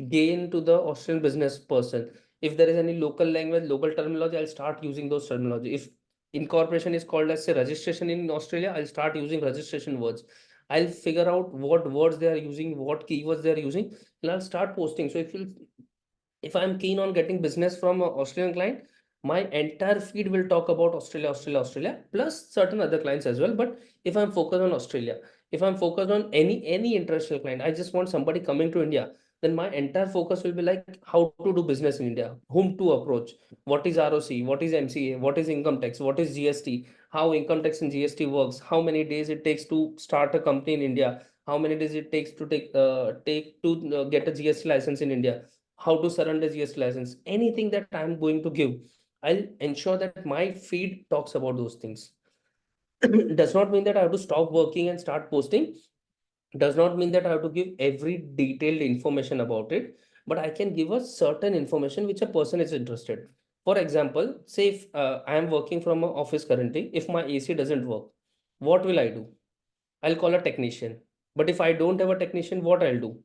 gain to the Australian business person. If there is any local language, local terminology, I'll start using those terminology. If incorporation is called as say registration in Australia, I'll start using registration words. I'll figure out what words they are using, what keywords they are using, and I'll start posting. So if I'm keen on getting business from an Australian client, my entire feed will talk about Australia, Australia, Australia, plus certain other clients as well. But if I'm focused on Australia, if I'm focused on any international client, I just want somebody coming to India, then my entire focus will be like how to do business in India, whom to approach, what is ROC, what is MCA, what is income tax, what is GST, how income tax and GST works, how many days it takes to start a company in India, how many days it takes to take to get a GST license in India, how to surrender GST license, anything that I'm going to give, I'll ensure that my feed talks about those things. Does not mean that I have to stop working and start posting. Does not mean that I have to give every detailed information about it, but I can give a certain information which a person is interested. For example, say if I am working from an office currently, if my AC doesn't work, what will I do? I'll call a technician. But if I don't have a technician, what I'll do?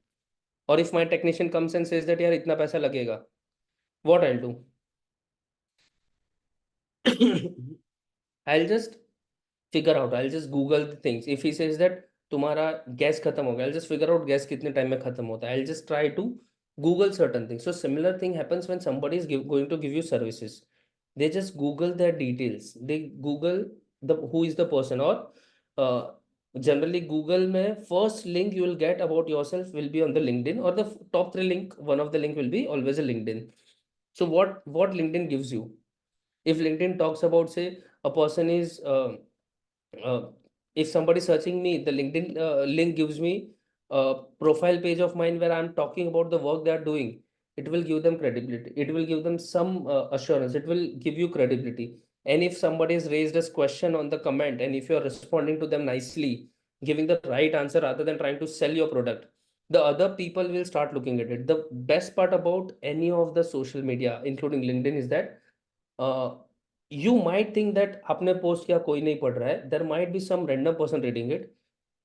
Or if my technician comes and says that यार इतना पैसा लगेगा, what I'll do? I'll just figure out, I'll just Google the things. If he says that तुम्हारा gas खत्म हो गया, I'll just figure out gas कितने time में खत्म होता है. I'll just try to Google certain things. So similar thing happens when somebody is going to give you services. They just Google their details. They Google who is the person, or generally Google में first link you will get about yourself will be on the LinkedIn, or the top 3 link, one of the link will be always a LinkedIn. So what LinkedIn gives you? If LinkedIn talks about, say, a person is uh, if somebody searching me, the LinkedIn link gives me a profile page of mine where I'm talking about the work they are doing. It will give them credibility. It will give them some assurance. It will give you credibility. And if somebody has raised a question on the comment, and if you're responding to them nicely, giving the right answer rather than trying to sell your product, the other people will start looking at it. The best part about any of the social media, including LinkedIn, is that you might think that आपने post किया कोई नहीं पढ़ रहा है. There might be some random person reading it,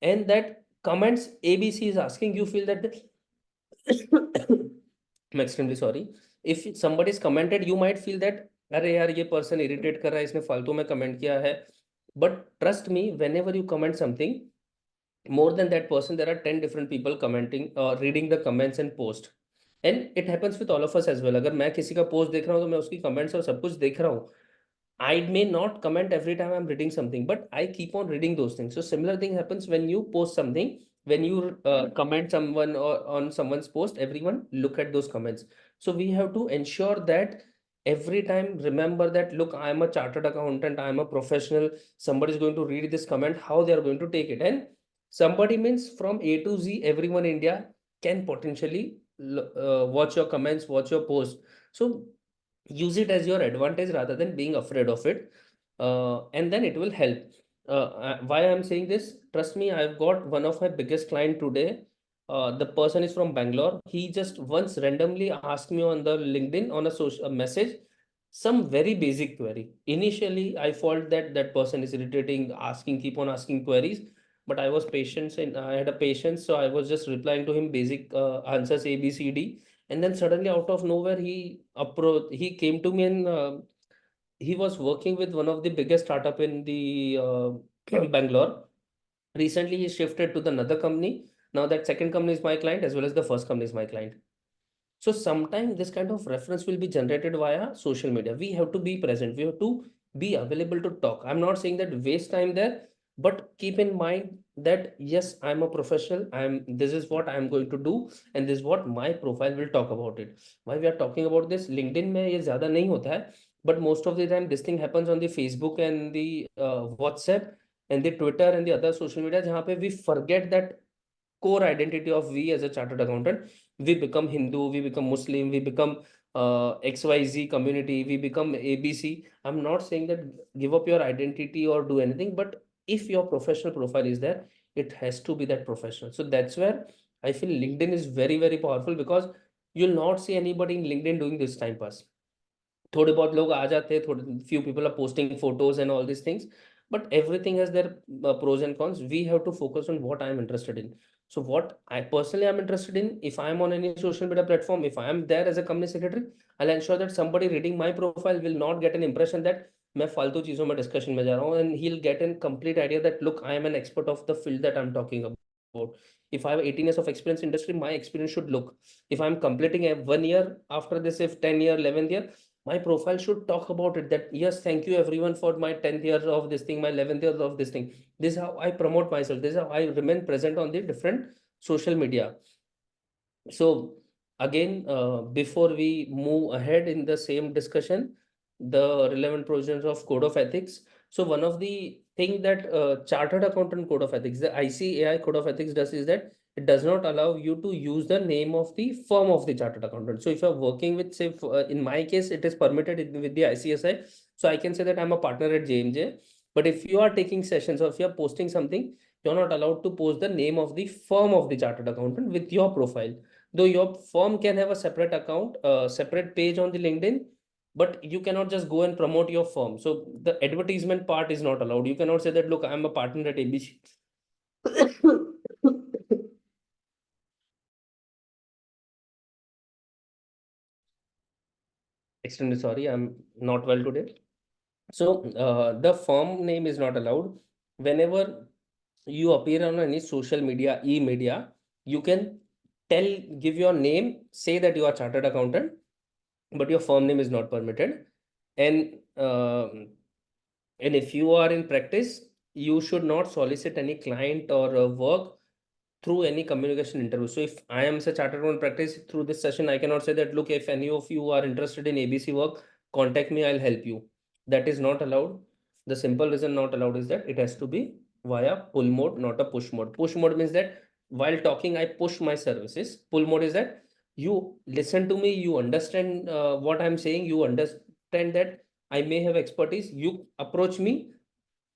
and that comments ABC is asking, you feel that I'm extremely sorry. If somebody is commented, you might feel that अरे यार ये person irritate कर रहा है, इसने फालतू में comment किया है. But trust me, whenever you comment something, more than that person, there are 10 different people commenting or reading the comments and post. And it happens with all of us as well. अगर मैं किसी का post देख रहा हूँ तो मैं उसकी comments और सब कुछ देख रहा हूँ. I may not comment every time I'm reading something, but I keep on reading those things. So similar thing happens when you post something, when you comment someone or on someone's post, everyone look at those comments. So we have to ensure that every time remember that, look, I am a chartered accountant, I am a professional, somebody is going to read this comment, how they are going to take it. And somebody means from A to Z, everyone in India can potentially watch your comments, watch your post. So use it as your advantage rather than being afraid of it, and then it will help. why I'm saying this, trust me, I've got one of my biggest client today. The person is from Bangalore. He just once randomly asked me on the LinkedIn on a social a message some very basic query. Initially, I felt that that person is irritating, asking, keep on asking queries. But I was patient and I had a patience, so I was just replying to him basic answers A, B, C, D. And then suddenly, out of nowhere, he came to me and he was working with one of the biggest startup in the Bangalore. Recently, he shifted to the another company. Now that second company is my client as well as the first company is my client. So sometimes this kind of reference will be generated via social media. We have to be present. We have to be available to talk. I'm not saying that waste time there, but keep in mind that yes, I'm a professional. This is what I'm going to do, and this is what my profile will talk about it. Why we are talking about this? LinkedIn में ये ज़्यादा नहीं होता है, but most of the time this thing happens on the Facebook and the WhatsApp and the Twitter and the other social media जहाँ पे we forget that core identity of we as a chartered accountant. We become Hindu, we become Muslim, we become XYZ community, we become ABC. I'm not saying that give up your identity or do anything, but if your professional profile is there, it has to be that professional. So that's where I feel LinkedIn is very, very powerful, because you'll not see anybody in LinkedIn doing this time pass. थोड़े बहुत लोग आ जाते हैं, थोड़े few people are posting photos and all these things, but everything has their pros and cons. We have to focus on what I am interested in. So what I personally am interested in, if I am on any social media platform, if I am there as a company secretary, I'll ensure that somebody reading my profile will not get an impression that मैं फालतू चीजों में discussion में जा रहा हूँ, and he'll get a complete idea that look, I am an expert of the field that I'm talking about. If I have 18 years of experience in industry, my experience should look. If I'm completing a 1 year after this, if 10 year, 11th year, my profile should talk about it, that yes, thank you everyone for my 10th year of this thing, my 11th year of this thing. This is how I promote myself, this is how I remain present on the different social media. So again, before we move ahead in the same discussion, the relevant provisions of code of ethics. So one of the thing that chartered accountant code of ethics, the ICAI code of ethics does is that it does not allow you to use the name of the firm of the chartered accountant. So if you're working with, say, in my case, it is permitted with the ICSI. So I can say that I'm a partner at JMJ. But if you are taking sessions or if you're posting something, you're not allowed to post the name of the firm of the chartered accountant with your profile. Though your firm can have a separate account, separate page on the LinkedIn, but you cannot just go and promote your firm. So the advertisement part is not allowed. You cannot say that, look, I'm a partner at ABC. Extremely sorry, I'm not well today. So the firm name is not allowed. Whenever you appear on any social media, e-media, you can give your name, say that you are chartered accountant, but your firm name is not permitted. And if you are in practice, you should not solicit any client or work through any communication interview. So if I am a chartered accountant practice through this session, I cannot say that, look, if any of you are interested in ABC work, contact me, I'll help you. That is not allowed. The simple reason not allowed is that it has to be via pull mode, not a push mode. Push mode means that while talking, I push my services. Pull mode is that you listen to me, you understand what I'm saying, you understand that I may have expertise, you approach me,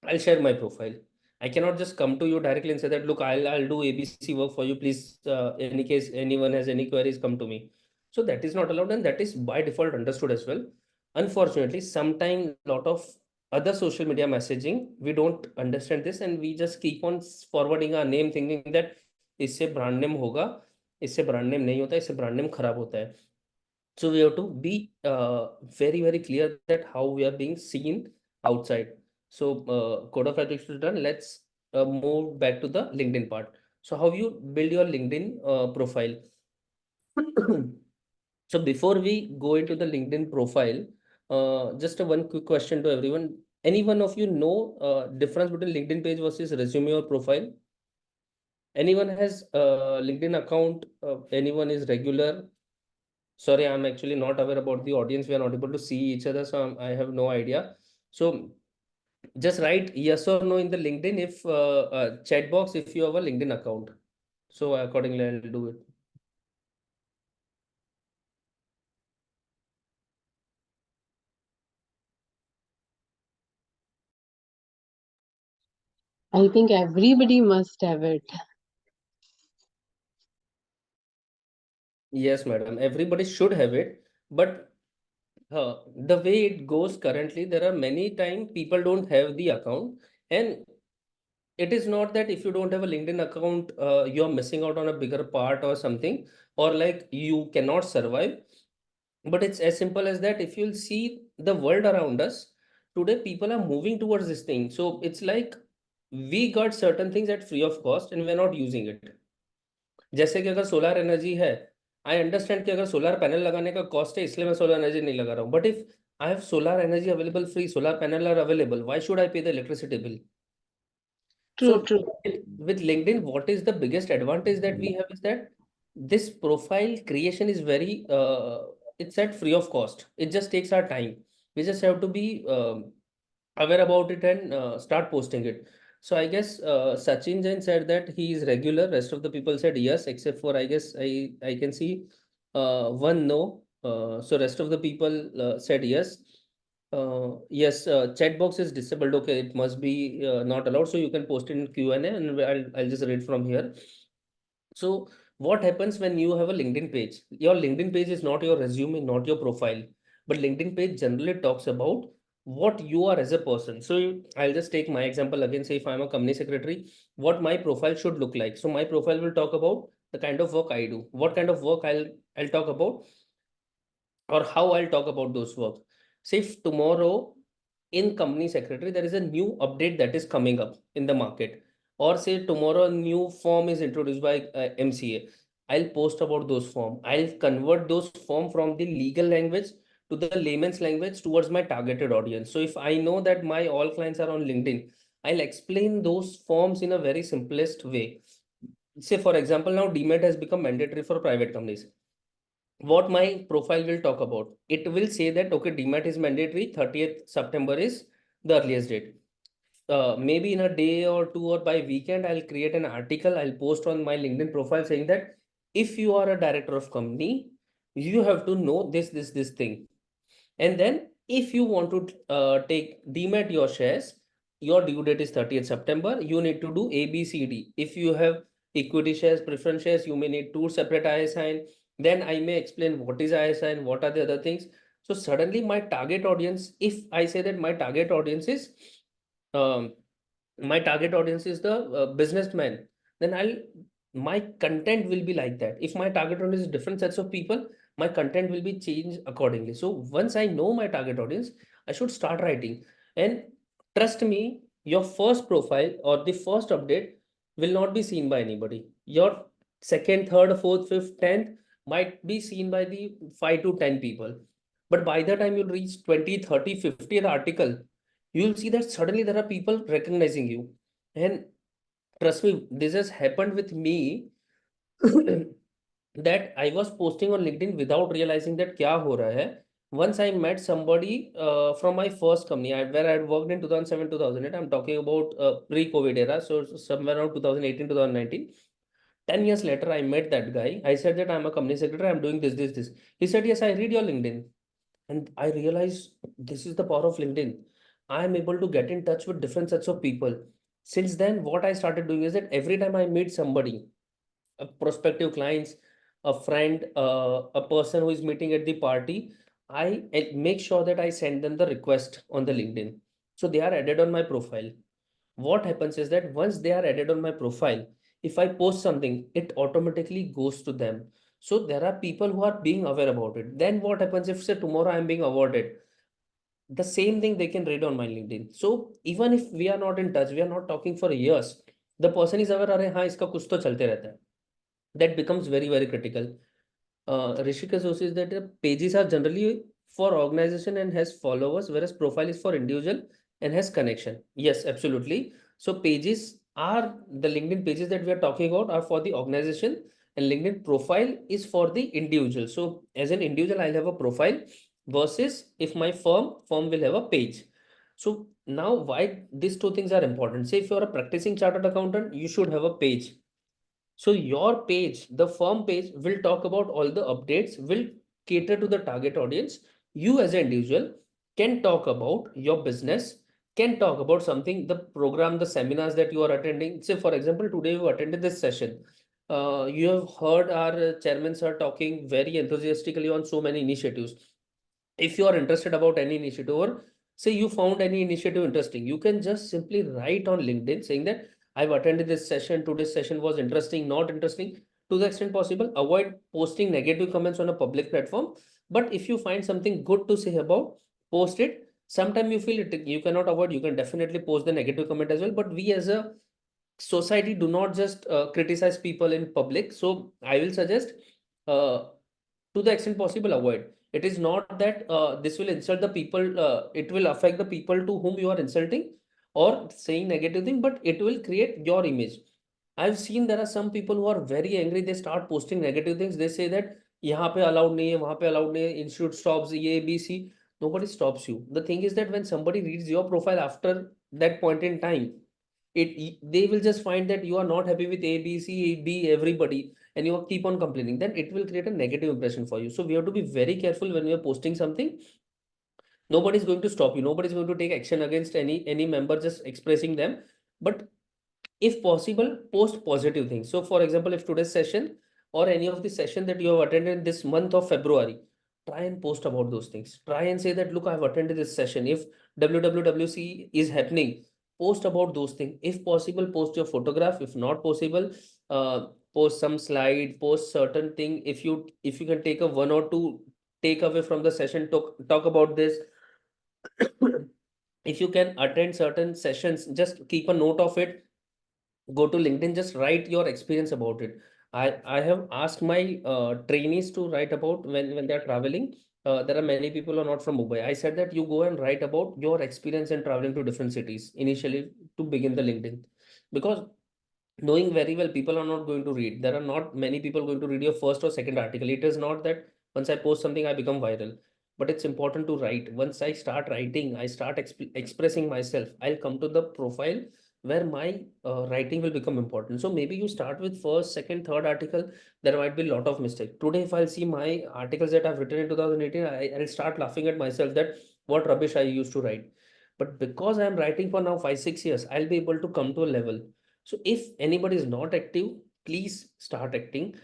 I'll share my profile. I cannot just come to you directly and say that, look, I'll do ABC work for you. Please, any case anyone has any queries, come to me. So that is not allowed, and that is by default understood as well. Unfortunately, sometimes lot of other social media messaging, we don't understand this, and we just keep on forwarding our name thinking that इससे brand name होगा, इससे brand name नहीं होता, इससे brand name खराब होता है. So we have to be very, very clear that how we are being seen outside. So code of ethics is done. Let's move back to the LinkedIn part. So how you build your LinkedIn profile. So before we go into the LinkedIn profile, just a one quick question to everyone. Any one of you know difference between LinkedIn page versus resume or profile? Anyone has LinkedIn account? Anyone is regular? Sorry, I'm actually not aware about the audience. We are not able to see each other, so I have no idea. So just write yes or no in the LinkedIn if chat box if you have a LinkedIn account. So accordingly, I'll do it. I think everybody must have it. Yes, madam. Everybody should have it, but the way it goes currently, there are many times people don't have the account, and it is not that if you don't have a LinkedIn account, you're missing out on a bigger part or something, or like you cannot survive. But it's as simple as that. If you'll see the world around us today, people are moving towards this thing. So it's like we got certain things at free of cost and we're not using it. जैसे कि अगर solar energy है, I understand कि अगर solar panel लगाने का cost है इसलिए मैं सोलर एनर्जी नहीं लगा रहा हूँ, but if I have solar energy available free, solar panel are available, why should I pay the electricity bill? True, So true. with LinkedIn, what is the biggest advantage that we have is that this profile creation is very it's at free of cost. It just takes our time. We just have to be aware about it and start posting it. So I guess Sachin Jain said that he is regular. Rest of the people said yes, except for I guess I can see one no. So rest of the people said yes. Yes, chat box is disabled. Okay, it must be not allowed. So you can post it in Q&A and I'll just read from here. So what happens when you have a LinkedIn page? Your LinkedIn page is not your resume, not your profile, but LinkedIn page generally talks about what you are as a person. So I'll just take my example again. Say if I'm a company secretary, what my profile should look like. So my profile will talk about the kind of work I do, what kind of work I'll talk about, or how I'll talk about those work. Say if tomorrow in company secretary there is a new update that is coming up in the market, or say tomorrow a new form is introduced by MCA, I'll post about those form. I'll convert those form from the legal language to the layman's language towards my targeted audience. So if I know that my all clients are on LinkedIn, I'll explain those forms in a very simplest way. Say for example, now DMAT has become mandatory for private companies. What my profile will talk about, it will say that okay, DMAT is mandatory, 30th September is the earliest date. Maybe in a day or two or by weekend, I'll create an article, I'll post on my LinkedIn profile saying that if you are a director of company, you have to know this thing. And then if you want to take demat your shares, your due date is 30th September, you need to do ABCD. If you have equity shares, preference shares, you may need two separate ISIN. Then I may explain what is ISIN, what are the other things. So suddenly my target audience, if I say that my target audience is um, the businessman, then my content will be like that. If my target audience is different sets of people, my content will be changed accordingly. So once I know my target audience, I should start writing. And trust me, your first profile or the first update will not be seen by anybody. Your second, third, fourth, fifth, 10th might be seen by the 5 to 10 people. But by the time you reach 20, 30, 50th article, you'll see that suddenly there are people recognizing you. And trust me, this has happened with me that I was posting on LinkedIn without realizing that kya ho raha hai. Once I met somebody from my first company, where I had worked in 2007, 2008. I'm talking about pre-COVID era, so somewhere around 2018, 2019. 10 years later, I met that guy. I said that I'm a company secretary, I'm doing this. He said, yes, I read your LinkedIn. And I realized this is the power of LinkedIn. I am able to get in touch with different sets of people. Since then, what I started doing is that every time I meet somebody, a prospective clients, a friend, a person who is meeting at the party, I make sure that I send them the request on the LinkedIn. So they are added on my profile. What happens is that once they are added on my profile, if I post something, it automatically goes to them. So there are people who are being aware about it. Then what happens if say tomorrow I'm being awarded? The same thing they can read on my LinkedIn. So even if we are not in touch, we are not talking for years, the person is aware, अरे हाँ इसका कुछ तो चलते रहता है. That becomes very, very critical. Rishikesh says that pages are generally for organization and has followers, whereas profile is for individual and has connection. Yes, absolutely. So pages are the LinkedIn pages that we are talking about are for the organization, and LinkedIn profile is for the individual. So as an individual, I'll have a profile versus if my firm will have a page. So now why these two things are important? Say if you're a practicing chartered accountant, you should have a page. So your page, the firm page, will talk about all the updates, will cater to the target audience. You as an individual can talk about your business, can talk about something, the program, the seminars that you are attending. Say, for example, today you attended this session. You have heard our chairman sir talking very enthusiastically on so many initiatives. If you are interested about any initiative, or say you found any initiative interesting, you can just simply write on LinkedIn saying that I've attended this session, today's session was interesting, not interesting. To the extent possible, avoid posting negative comments on a public platform. But if you find something good to say about, post it. Sometime you feel it, you cannot avoid, you can definitely post the negative comment as well. But we as a society do not just criticize people in public. So I will suggest, uh, to the extent possible, avoid. It is not that this will insult the people, it will affect the people to whom you are insulting or saying negative thing, but it will create your image. I've seen there are some people who are very angry, they start posting negative things. They say that यहाँ पे allowed नहीं है, वहाँ पे allowed नहीं है, institute stops ये B C. Nobody stops you. The thing is that when somebody reads your profile after that point in time, they will just find that you are not happy with A, B, C, D, everybody, and you keep on complaining, then it will create a negative impression for you. So we have to be very careful when we are posting something. Nobody is going to stop you. Nobody is going to take action against any member just expressing them. But if possible, post positive things. So for example, if today's session or any of the session that you have attended this month of February, try and post about those things. Try and say that, look, I've attended this session. If WWWC is happening, post about those things. If possible, post your photograph. If not possible, post some slide, post certain thing. If you can take a one or two take away from the session, talk about this. If you can attend certain sessions, just keep a note of it. Go to LinkedIn, just write your experience about it. I have asked my trainees to write about when they're traveling. There are many people who are not from Mumbai. I said that you go and write about your experience in traveling to different cities initially to begin the LinkedIn, because knowing very well people are not going to read. There are not many people going to read your first or second article. It is not that once I post something I become viral, but it's important to write. Once I start writing, I start expressing myself, I'll come to the profile where my writing will become important. So maybe you start with first, second, third article, there might be a lot of mistake. Today if I'll see my articles that I've written in 2018, I'll start laughing at myself that what rubbish I used to write. But because I'm writing for now 5 6 years, I'll be able to come to a level. So if anybody is not active, please start acting.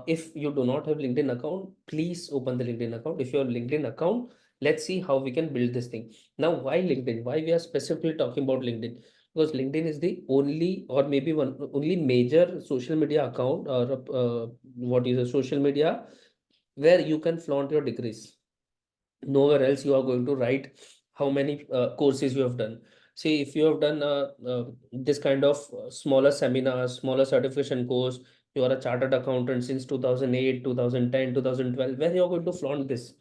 If you do not have LinkedIn account, please open the LinkedIn account. If you have LinkedIn account, let's see how we can build this thing. Now, why LinkedIn? Why we are specifically talking about LinkedIn? Because LinkedIn is the only, or maybe one only major social media account, or what is a social media where you can flaunt your degrees. Nowhere else you are going to write how many courses you have done. See, if you have done this kind of smaller seminars, smaller certification course, you are a chartered accountant since 2008, 2010, 2012, where you are going to flaunt this.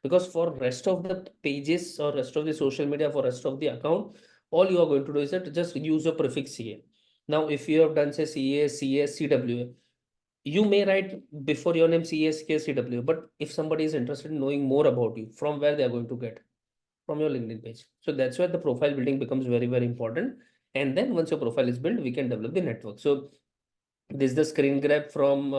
Because for rest of the pages or rest of the social media, for rest of the account, all you are going to do is that just use your prefix CA. Now, if you have done say CA, CS, CWA, you may write before your name CSKCW, but if somebody is interested in knowing more about you, from where they are going to get? From your LinkedIn page. So that's where the profile building becomes very, very important. And then once your profile is built, we can develop the network. So this is the screen grab from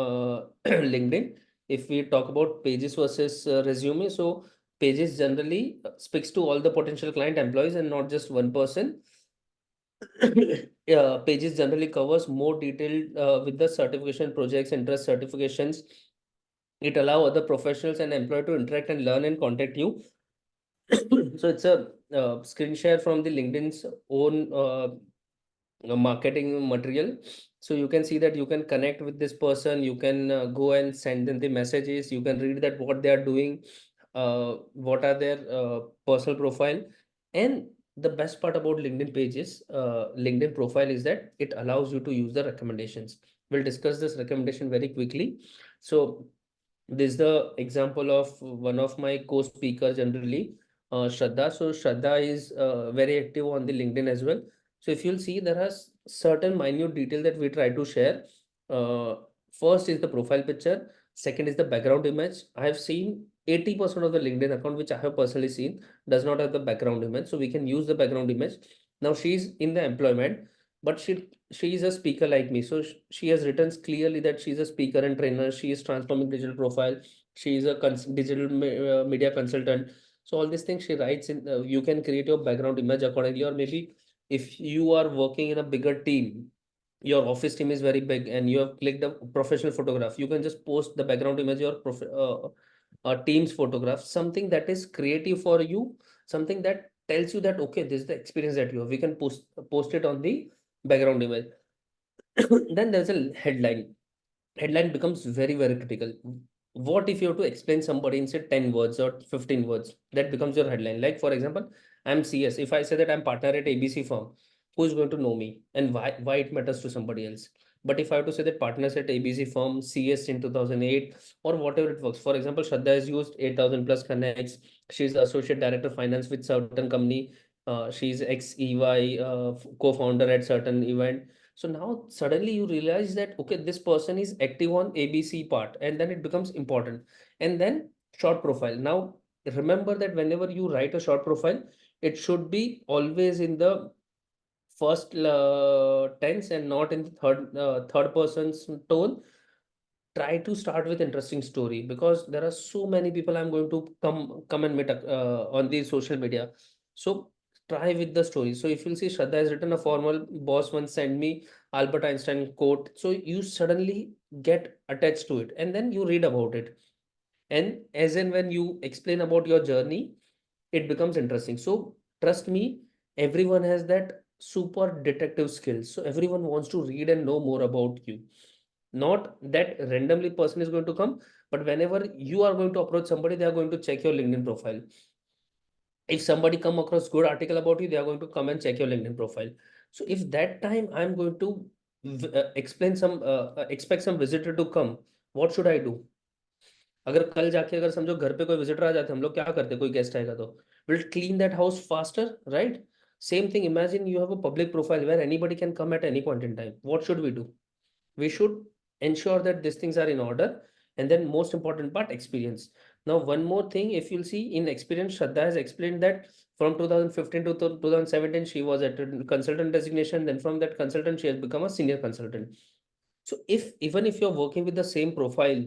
LinkedIn. If we talk about pages versus resume, so pages generally speaks to all the potential client employees and not just one person. Pages generally covers more detailed with the certification projects, interest certifications. It allow other professionals and employee to interact and learn and contact you. So it's a screen share from the LinkedIn's own marketing material. So you can see that you can connect with this person, you can go and send them the messages, you can read that what they are doing, what are their personal profile. And the best part about LinkedIn pages, LinkedIn profile, is that it allows you to use the recommendations. We'll discuss this recommendation very quickly. So this is the example of one of my co-speakers generally, Shraddha. So Shraddha is very active on the LinkedIn as well. So if you'll see, there are certain minute detail that we try to share. Uh, First is the profile picture. Second is the background image. I have seen 80% of the LinkedIn account, which I have personally seen, does not have the background image. So we can use the background image. Now she's in the employment, but she is a speaker like me. So she has written clearly that she's a speaker and trainer. She is transforming digital profile. She is a digital media consultant. So all these things she writes in, you can create your background image accordingly, or maybe if you are working in a bigger team, your office team is very big and you have clicked a professional photograph, you can just post the background image, your team's photograph, something that is creative for you, something that tells you that, okay, this is the experience that you have. We can post it on the background image. Then there's a headline. Headline becomes very, very critical. What if you have to explain somebody in say 10 words or 15 words? That becomes your headline. Like, for example, I'm CS. If I say that I'm partner at ABC firm, who's going to know me and why it matters to somebody else? But if I have to say that partners at ABC firm, CS in 2008, or whatever it works. For example, Shraddha has used 8,000 plus connects. She's associate director of finance with certain company. She's ex EY co-founder at certain event. So now suddenly you realize that, okay, this person is active on ABC part, and then it becomes important. And then short profile. Now remember that whenever you write a short profile, it should be always in the first tense and not in the third person's tone. Try to start with interesting story, because there are so many people I'm going to come and meet on the social media. So try with the story. So if you'll see, Shraddha has written a formal boss once sent me Albert Einstein quote. So you suddenly get attached to it and then you read about it. And as and when you explain about your journey, it becomes interesting. So trust me, everyone has that super detective skills. So everyone wants to read and know more about you. Not that randomly person is going to come, but whenever you are going to approach somebody, they are going to check your LinkedIn profile. If somebody come across good article about you, they are going to come and check your LinkedIn profile. So if that time I'm going to expect some visitor to come, what should I do? अगर कल जाके अगर समझो घर पे कोई visitor आ जाते, हम लोग क्या करते, कोई गेस्ट आएगा तो will clean that house faster, right? Same thing, imagine you have a public profile where anybody can come at any point in time. What should we do? We should ensure that these things are in order. And then most important part, experience. Now one more thing, if you'll see in experience, Shraddha has explained that from 2015 to 2017 she was at a consultant designation, then from that consultant she has become a senior consultant. So if even if you're working with the same profile,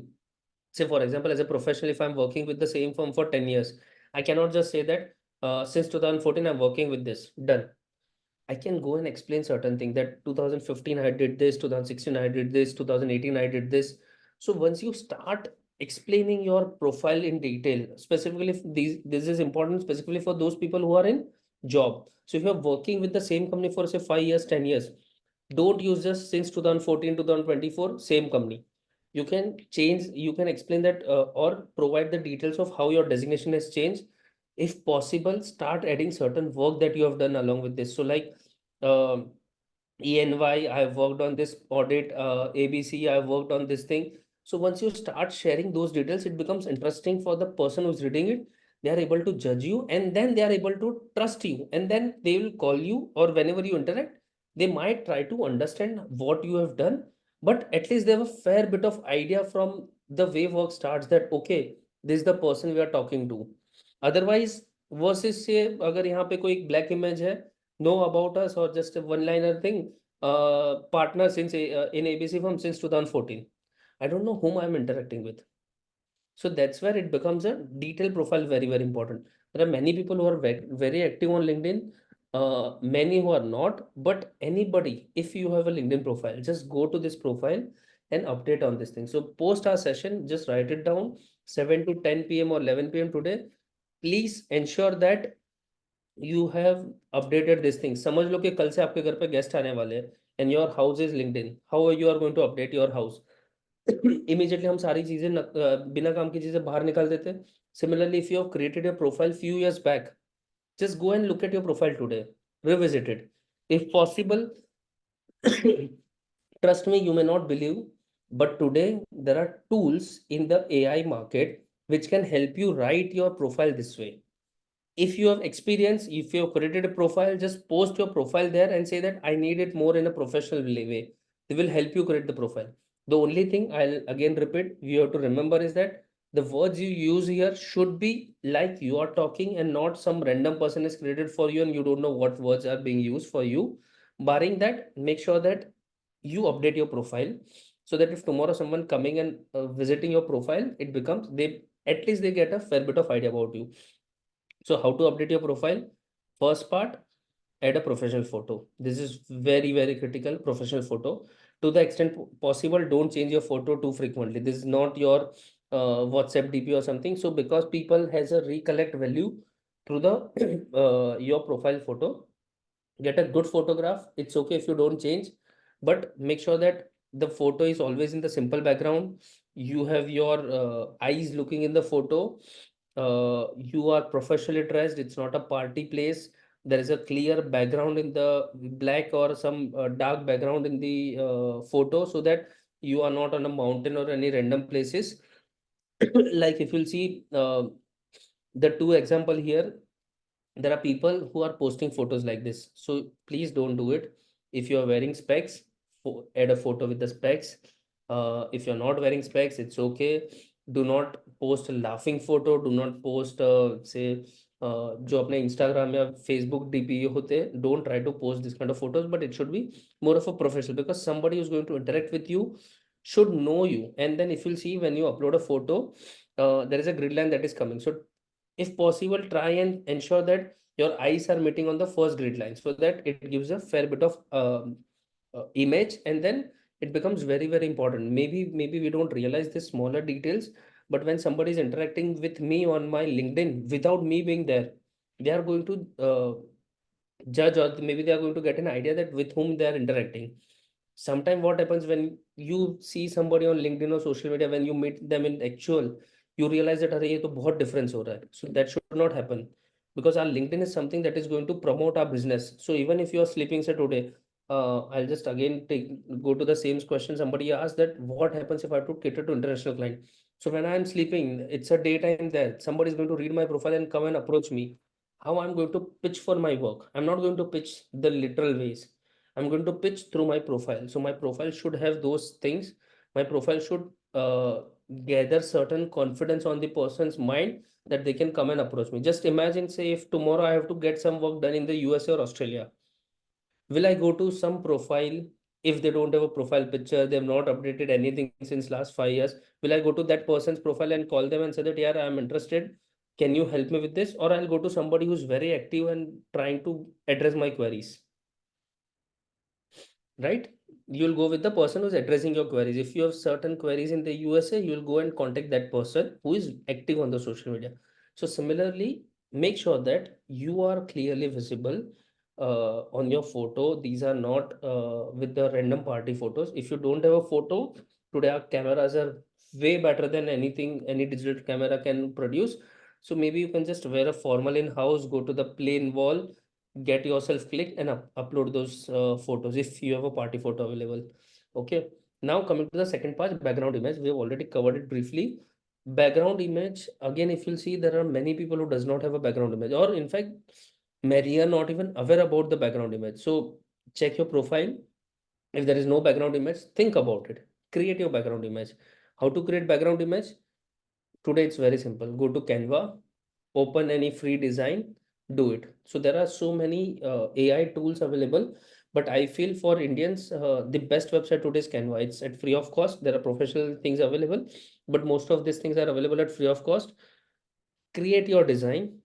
say for example as a professional, if I'm working with the same firm for 10 years, I cannot just say that since 2014 I'm working with this, done. I can go and explain certain things that 2015 I did this, 2016 I did this, 2018 I did this. So once you start explaining your profile in detail, specifically if this is important specifically for those people who are in job. So if you're working with the same company for say 5 years, 10 years, don't use just since 2014, 2024, same company. You can change, you can explain that or provide the details of how your designation has changed. If possible, start adding certain work that you have done along with this. So like um ENY, I've worked on this audit, ABC, I've worked on this thing. So once you start sharing those details, it becomes interesting for the person who's reading it. They are able to judge you and then they are able to trust you. And then they will call you, or whenever you interact, they might try to understand what you have done. But at least they have a fair bit of idea from the way work starts, that, okay, this is the person we are talking to. Otherwise, versus say, अगर यहाँ पे कोई black image है, know about us, or just a one liner thing, partner since in ABC firm since 2014, I don't know whom I'm interacting with. So that's where it becomes a detailed profile, very, very important. There are many people who are very active on LinkedIn, many who are not, but anybody, if you have a LinkedIn profile, just go to this profile and update on this thing. So post our session, just write it down, 7 to 10 p.m. or 11 p.m. today. Please ensure that you have updated this thing. समझ लो कि कल से आपके घर पे guest आने वाले हैं and your house is LinkedIn. How you are going to update your house? Immediately हम सारी चीजें बिना काम की चीजें बाहर निकाल देते हैं. Similarly, if you have created your profile few years back, just go and look at your profile today, revisit it. If possible, trust me, you may not believe, but today there are tools in the AI market which can help you write your profile this way. If you have experience, if you have created a profile, just post your profile there and say that I need it more in a professional way. They will help you create the profile. The only thing I'll again repeat, you have to remember is that the words you use here should be like you are talking and not some random person is created for you and you don't know what words are being used for you. Barring that, make sure that you update your profile so that if tomorrow someone coming and visiting your profile, it becomes, they at least they get a fair bit of idea about you. So how to update your profile? First part, add a professional photo. This is very, very critical, professional photo. To the extent possible, don't change your photo too frequently. This is not your WhatsApp DP or something. So because people has a recollect value through the your profile photo, get a good photograph. It's okay if you don't change, but make sure that the photo is always in the simple background. You have your eyes looking in the photo. You are professionally dressed. It's not a party place. There is a clear background in the black or some dark background in the photo, so that you are not on a mountain or any random places. Like if you'll see the two example here, there are people who are posting photos like this, so please don't do it. If you are wearing specs, add a photo with the specs. If you're not wearing specs, it's okay. Do not post a laughing photo. Do not post say जो अपने Instagram या Facebook DP होते हैं, don't try to post this kind of photos, but it should be more of a professional, because somebody who's going to interact with you should know you. And then if you'll see, when you upload a photo, there is a grid line that is coming. So if possible, try and ensure that your eyes are meeting on the first grid line, so that it gives a fair bit of image, and then it becomes very, very important. Maybe we don't realize the smaller details, but when somebody is interacting with me on my LinkedIn without me being there, they are going to judge, or maybe they are going to get an idea that with whom they are interacting. Sometimes what happens when you see somebody on LinkedIn or social media, when you meet them in actual, you realize that अरे ये तो बहुत difference हो रहा है. So that should not happen, because our LinkedIn is something that is going to promote our business. So even if you are sleeping, say today, I'll just again go to the same question. Somebody asked that what happens if I have to cater to international client. So when I am sleeping, it's a daytime there. Somebody is going to read my profile and come and approach me. How I'm going to pitch for my work? I'm not going to pitch the literal ways. I'm going to pitch through my profile. So my profile should have those things. My profile should gather certain confidence on the person's mind that they can come and approach me. Just imagine, say, if tomorrow I have to get some work done in the USA or Australia, will I go to some profile? If they don't have a profile picture, they have not updated anything since last 5 years, will I go to that person's profile and call them and say that, yeah, I'm interested, can you help me with this? Or I'll go to somebody who's very active and trying to address my queries, right? You'll go with the person who's addressing your queries. If you have certain queries in the USA, you'll go and contact that person who is active on the social media. So similarly, make sure that you are clearly visible on your photo. These are not with the random party photos. If you don't have a photo, today our cameras are way better than anything any digital camera can produce. So maybe you can just wear a formal in-house, go to the plain wall, get yourself clicked and upload those photos if you have a party photo available. Okay, now coming to the second part, background image. We have already covered it briefly. Background image, again, if you'll see, there are many people who does not have a background image, or in fact many are not even aware about the background image. So check your profile. If there is no background image, think about it, create your background image. How to create background image? Today it's very simple. Go to Canva, open any free design, do it. So there are so many AI tools available, but I feel for Indians, the best website today is Canva. It's at free of cost. There are professional things available, but most of these things are available at free of cost. Create your design.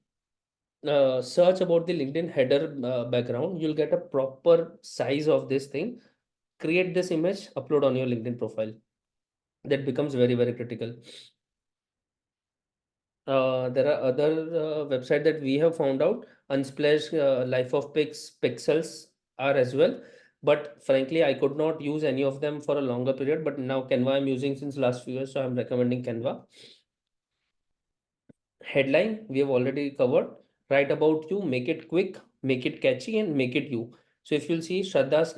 Search about the LinkedIn header background. You'll get a proper size of this thing. Create this image, upload on your LinkedIn profile. That becomes very, very critical. There are other website that we have found out. Unsplash, Life of Pixels are as well. But frankly, I could not use any of them for a longer period. But now Canva I'm using since last few years, so I'm recommending Canva. Headline we have already covered. Write about you, make it quick, make it catchy, and make it you. So if you'll see, Shraddha's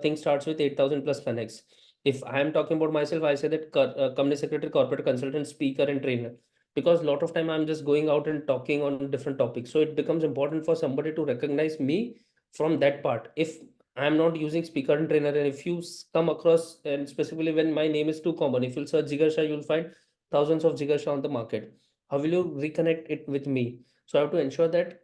thing starts with 8,000 plus connects. If I am talking about myself, I say that company secretary, corporate consultant, speaker, and trainer, because a lot of time I'm just going out and talking on different topics. So it becomes important for somebody to recognize me from that part. If I'm not using speaker and trainer, and if you come across, and specifically when my name is too common, if you'll search Jigar Shah, you'll find thousands of Jigar Shah on the market. How will you reconnect it with me? So I have to ensure that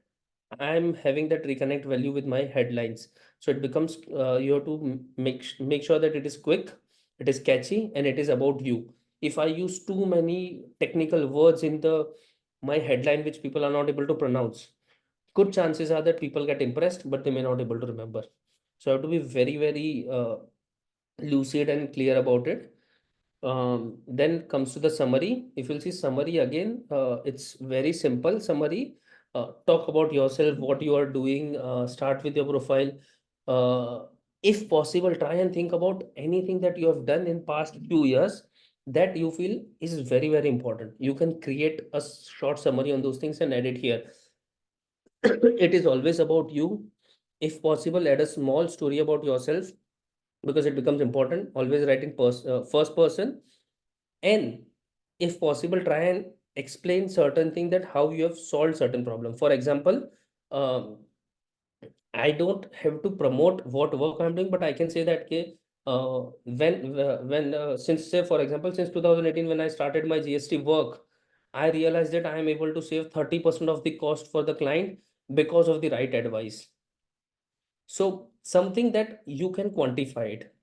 I'm having that reconnect value with my headlines. So it becomes you have to make sure that it is quick, it is catchy, and it is about you. If I use too many technical words in the my headline which people are not able to pronounce, good chances are that people get impressed, but they may not able to remember. So I have to be very, very lucid and clear about it. Then comes to the summary. If you'll see summary again, it's very simple summary. Talk about yourself, what you are doing, start with your profile. If possible, try and think about anything that you have done in past few years that you feel is very, very important. You can create a short summary on those things and edit here. It is always about you. If possible, add a small story about yourself because it becomes important. Always write in first person, and if possible, try and explain certain thing that how you have solved certain problem. For example, um, I don't have to promote what work I'm doing, but I can say that when since say for example since 2018 when I started my GST work, I realized that I am able to save 30% of the cost for the client because of the right advice. So something that you can quantify it.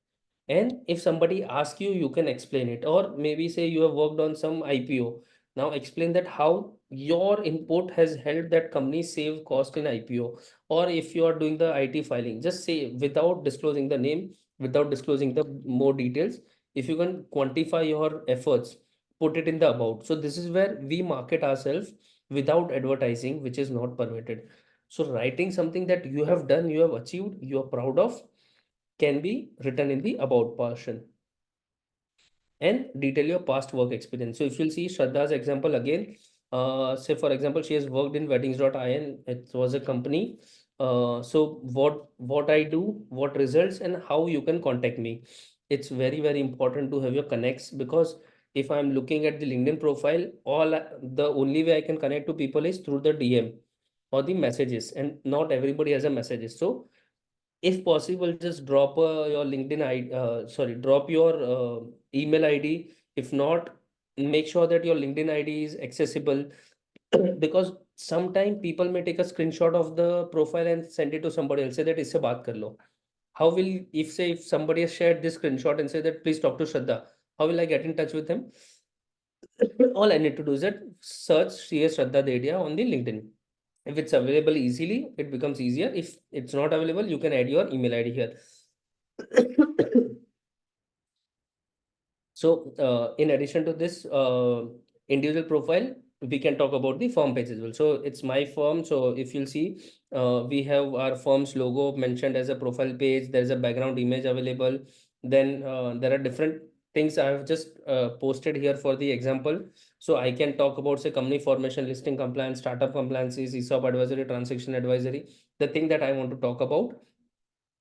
And if somebody asks you, you can explain it. Or maybe say you have worked on some IPO. Now explain that how your input has helped that company save cost in IPO. Or if you are doing the IT filing, just say without disclosing the name, without disclosing the more details. If you can quantify your efforts, put it in the about. So this is where we market ourselves without advertising, which is not permitted. So writing something that you have done, you have achieved, you are proud of, can be written in the about portion and detail your past work experience. So if you'll see Shraddha's example again, say for example, she has worked in weddings.in. It was a company. So what I do, what results, and how you can contact me. It's very, very important to have your connects because if I'm looking at the LinkedIn profile, the only way I can connect to people is through the DM or the messages, and not everybody has a messages. So if possible, just drop your LinkedIn ID, drop your email ID. If not, make sure that your LinkedIn ID is accessible because sometimes people may take a screenshot of the profile and send it to somebody else. Say that isse baat kar lo. How will, if somebody has shared this screenshot and say that please talk to Shraddha, how will I get in touch with him? All I need to do is that search CS Shraddha Dedia on the LinkedIn. If it's available easily, it becomes easier. If it's not available, you can add your email ID here. So in addition to this individual profile, we can talk about the firm page as well. So it's my firm. So if you'll see, we have our firm's logo mentioned as a profile page. There's a background image available. Then there are different things I have just posted here for the example. So I can talk about say company formation, listing compliance, startup compliances, ESOP advisory, transaction advisory, the thing that I want to talk about.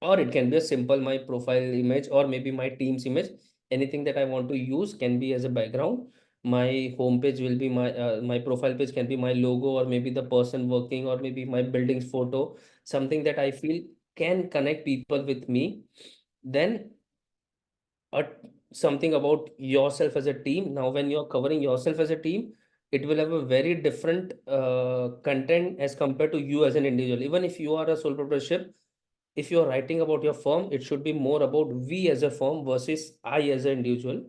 Or it can be a simple my profile image or maybe my team's image. Anything that I want to use can be as a background. My homepage will be my profile page can be my logo or maybe the person working or maybe my building's photo, something that I feel can connect people with me. Then uh, something about yourself as a team. Now, when you're covering yourself as a team, it will have a very different content as compared to you as an individual. Even if you are a sole proprietorship, if you're writing about your firm, it should be more about we as a firm versus I as an individual.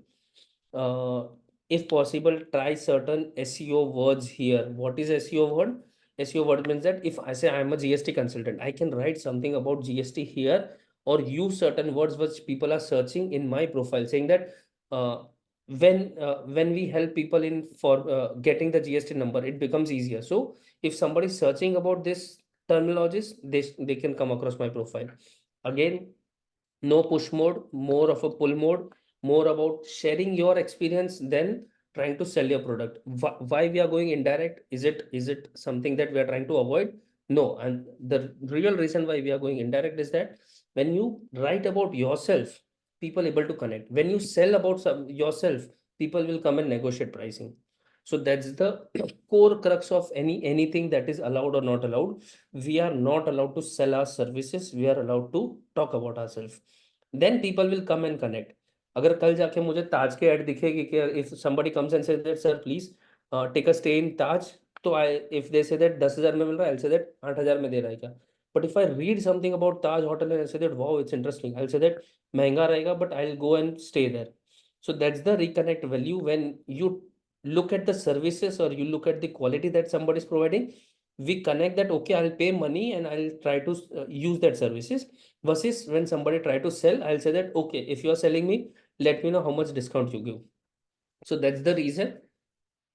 Uh, if possible, try certain SEO words here. What is SEO word? SEO word means that if I say I'm a GST consultant, I can write something about GST here or use certain words which people are searching in my profile, saying that uh, when we help people in for getting the GST number, it becomes easier. So if somebody is searching about this terminologies, they can come across my profile. Again, no push mode, more of a pull mode, more about sharing your experience than trying to sell your product. Why we are going indirect? Is it something that we are trying to avoid? No, and the real reason why we are going indirect is that when you write about yourself, people able to connect. When you sell about yourself, people will come and negotiate pricing. So that's the core crux of anything that is allowed or not allowed. We are not allowed to sell our services. We are allowed to talk about ourselves. Then people will come and connect. अगर कल जाके मुझे ताज के add दिखेगी कि if somebody comes and says that sir please take a stay in Taj, तो I if they say that 10,000 में मिल रहा है, I'll say that 8,000 में दे रहा है क्या. But if I read something about Taj Hotel and I say that wow it's interesting, I'll say that महंगा रहेगा but I'll go and stay there. So that's the reconnect value when you look at the services or you look at the quality that somebody is providing, we connect that, okay, I'll pay money and I'll try to use that services. Versus when somebody try to sell, I'll say that, okay, if you are selling me, let me know how much discount you give. So that's the reason.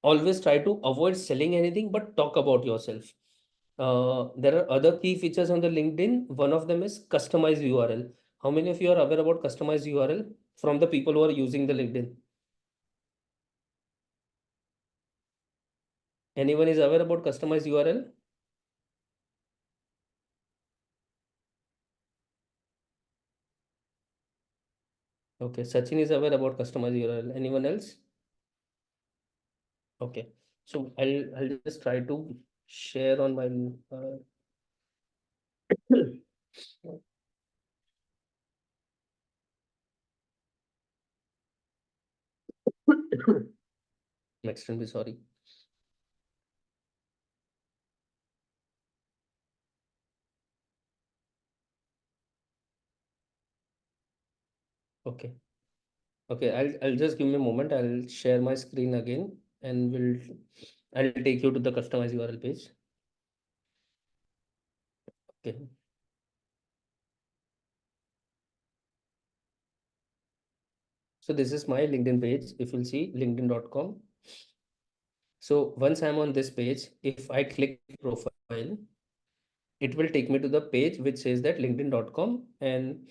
Always try to avoid selling anything, but talk about yourself. There are other key features on the LinkedIn. One of them is customized URL. How many of you are aware about customized URL from the people who are using the LinkedIn? Anyone is aware about customized URL? Okay, Sachin is aware about customized URL. Anyone else? Okay, so I'll just try to share on my I'm extremely sorry. Okay. Okay, I'll just give me a moment. I'll share my screen again and I'll take you to the customized URL page. Okay. So this is my LinkedIn page. If you'll see linkedin.com. So once I'm on this page, if I click profile, it will take me to the page which says that linkedin.com and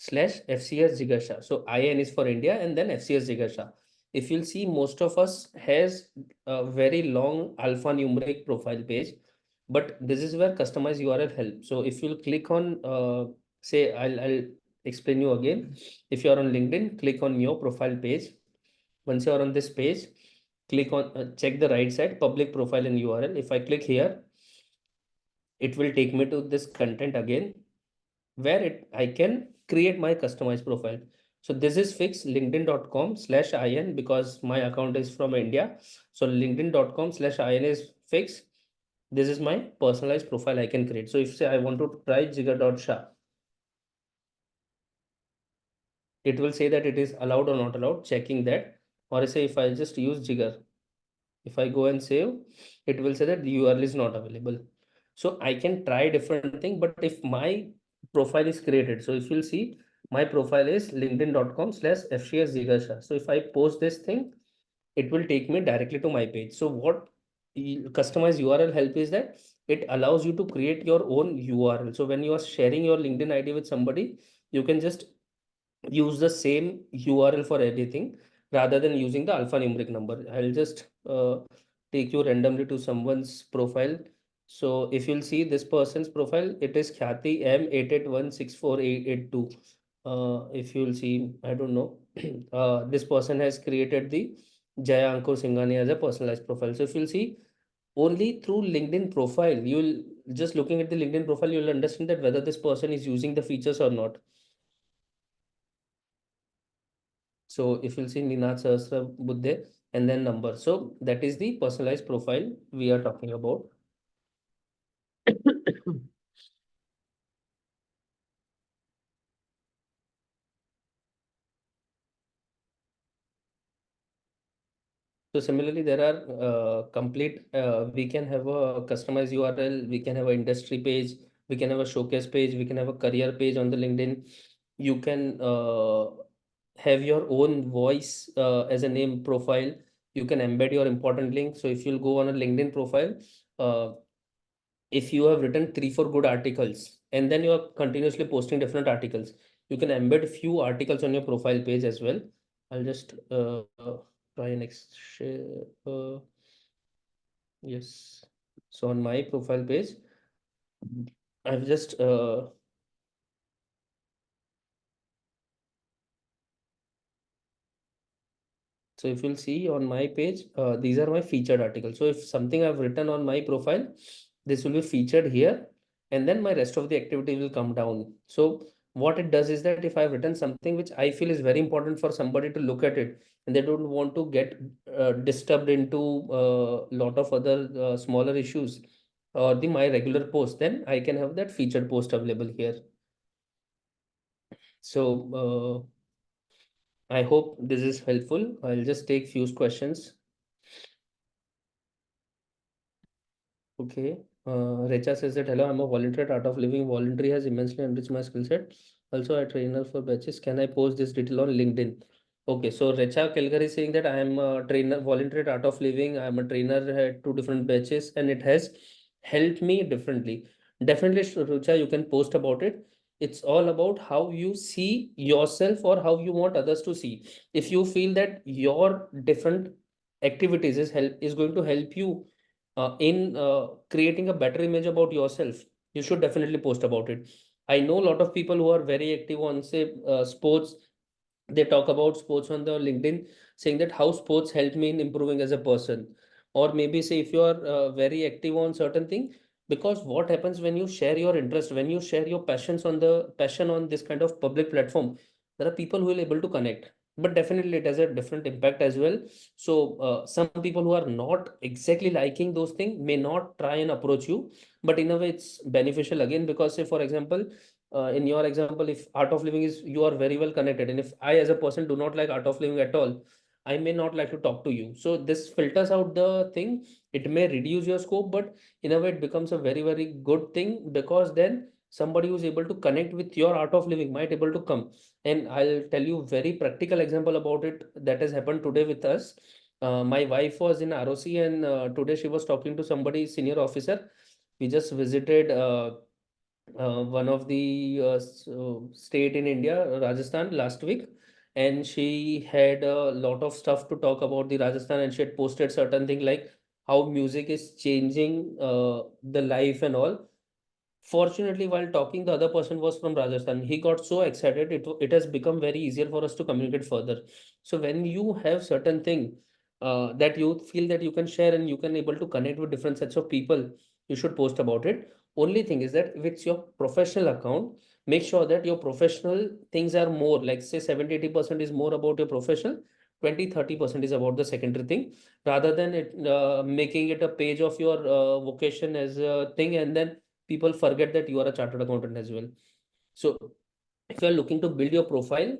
/FCS Jigar Shah. So IN is for India and then FCS Jigar Shah. If you'll see, most of us has a very long alphanumeric profile page, but this is where customized URL helps. So if you'll click on, say, I'll explain you again. If you are on LinkedIn, click on your profile page. Once you are on this page, click on, check the right side, public profile and URL. If I click here, it will take me to this content again, where I can create my customized profile. So this is fixed linkedin.com/in because my account is from India. So linkedin.com/in is fixed. This is my personalized profile I can create. So if say I want to try jigar.shah, it will say that it is allowed or not allowed, checking that. Or say if I just use jigar, if I go and save, it will say that the URL is not available. So I can try different thing, but if my profile is created, so if you'll see, my profile is linkedin.com/FCS. So if I post this thing, it will take me directly to my page. So what customized URL help is that it allows you to create your own URL. So when you are sharing your LinkedIn ID with somebody, you can just use the same URL for everything rather than using the alphanumeric number. I'll just take you randomly to someone's profile. So if you'll see this person's profile, it is Khyati M88164882. If you'll see, I don't know, this person has created the Jaya Ankur Singhani as a personalized profile. So if you'll see, only through LinkedIn profile, you'll just looking at the LinkedIn profile, you'll understand that whether this person is using the features or not. So if you'll see Ninad Sahasra Buddhe and then number. So that is the personalized profile we are talking about. So similarly, there are we can have a customized URL, we can have an industry page, we can have a showcase page, we can have a career page on the LinkedIn. You can have your own voice as a name profile. You can embed your important link. So if you'll go on a LinkedIn profile, uh, if you have written 3-4 good articles and then you are continuously posting different articles, you can embed few articles on your profile page as well. I'll just try and share. Yes. So on my profile page, I've just so if you'll see on my page, these are my featured articles. So if something I've written on my profile, this will be featured here, and then my rest of the activity will come down. So what it does is that if I've written something which I feel is very important for somebody to look at it, and they don't want to get disturbed into a lot of other smaller issues or the my regular post, then I can have that featured post available here. So I hope this is helpful. I'll just take few questions. Okay. Recha says that, hello, I'm a volunteer at Art of Living. Voluntary has immensely enriched my skill set. Also, I trainer for batches. Can I post this detail on LinkedIn? Okay, so Recha Kelgar is saying that I am a trainer, volunteer at Art of Living. I'm a trainer at 2 different batches, and it has helped me differently. Definitely, Recha, you can post about it. It's all about how you see yourself or how you want others to see. If you feel that your different activities is going to help you in creating a better image about yourself, you should definitely post about it. I know a lot of people who are very active on, say, sports. They talk about sports on the LinkedIn, saying that how sports helped me in improving as a person. Or maybe say if you are very active on certain thing, because what happens when you share your interest, when you share your passion on this kind of public platform, there are people who will able to connect. But definitely it has a different impact as well. So some people who are not exactly liking those things may not try and approach you, but in a way it's beneficial again, because say for example, in your example, if Art of Living is, you are very well connected, and if I as a person do not like Art of Living at all, I may not like to talk to you. So this filters out the thing. It may reduce your scope, but in a way it becomes a very, very good thing, because then somebody who's able to connect with your Art of Living might able to come. And I'll tell you very practical example about it that has happened today with us. My wife was in ROC, and today she was talking to somebody senior officer. We just visited one of the state in India, Rajasthan, last week, and she had a lot of stuff to talk about the Rajasthan, and she had posted certain thing like how music is changing the life and all. Fortunately, while talking, the other person was from Rajasthan. He got so excited, it has become very easier for us to communicate further. So when you have certain thing that you feel that you can share and you can able to connect with different sets of people, you should post about it. Only thing is that with your professional account, make sure that your professional things are more, like say 70-80% is more about your professional, 20-30% is about the secondary thing, rather than it making it a page of your vocation as a thing, and then people forget that you are a chartered accountant as well. So if you are looking to build your profile,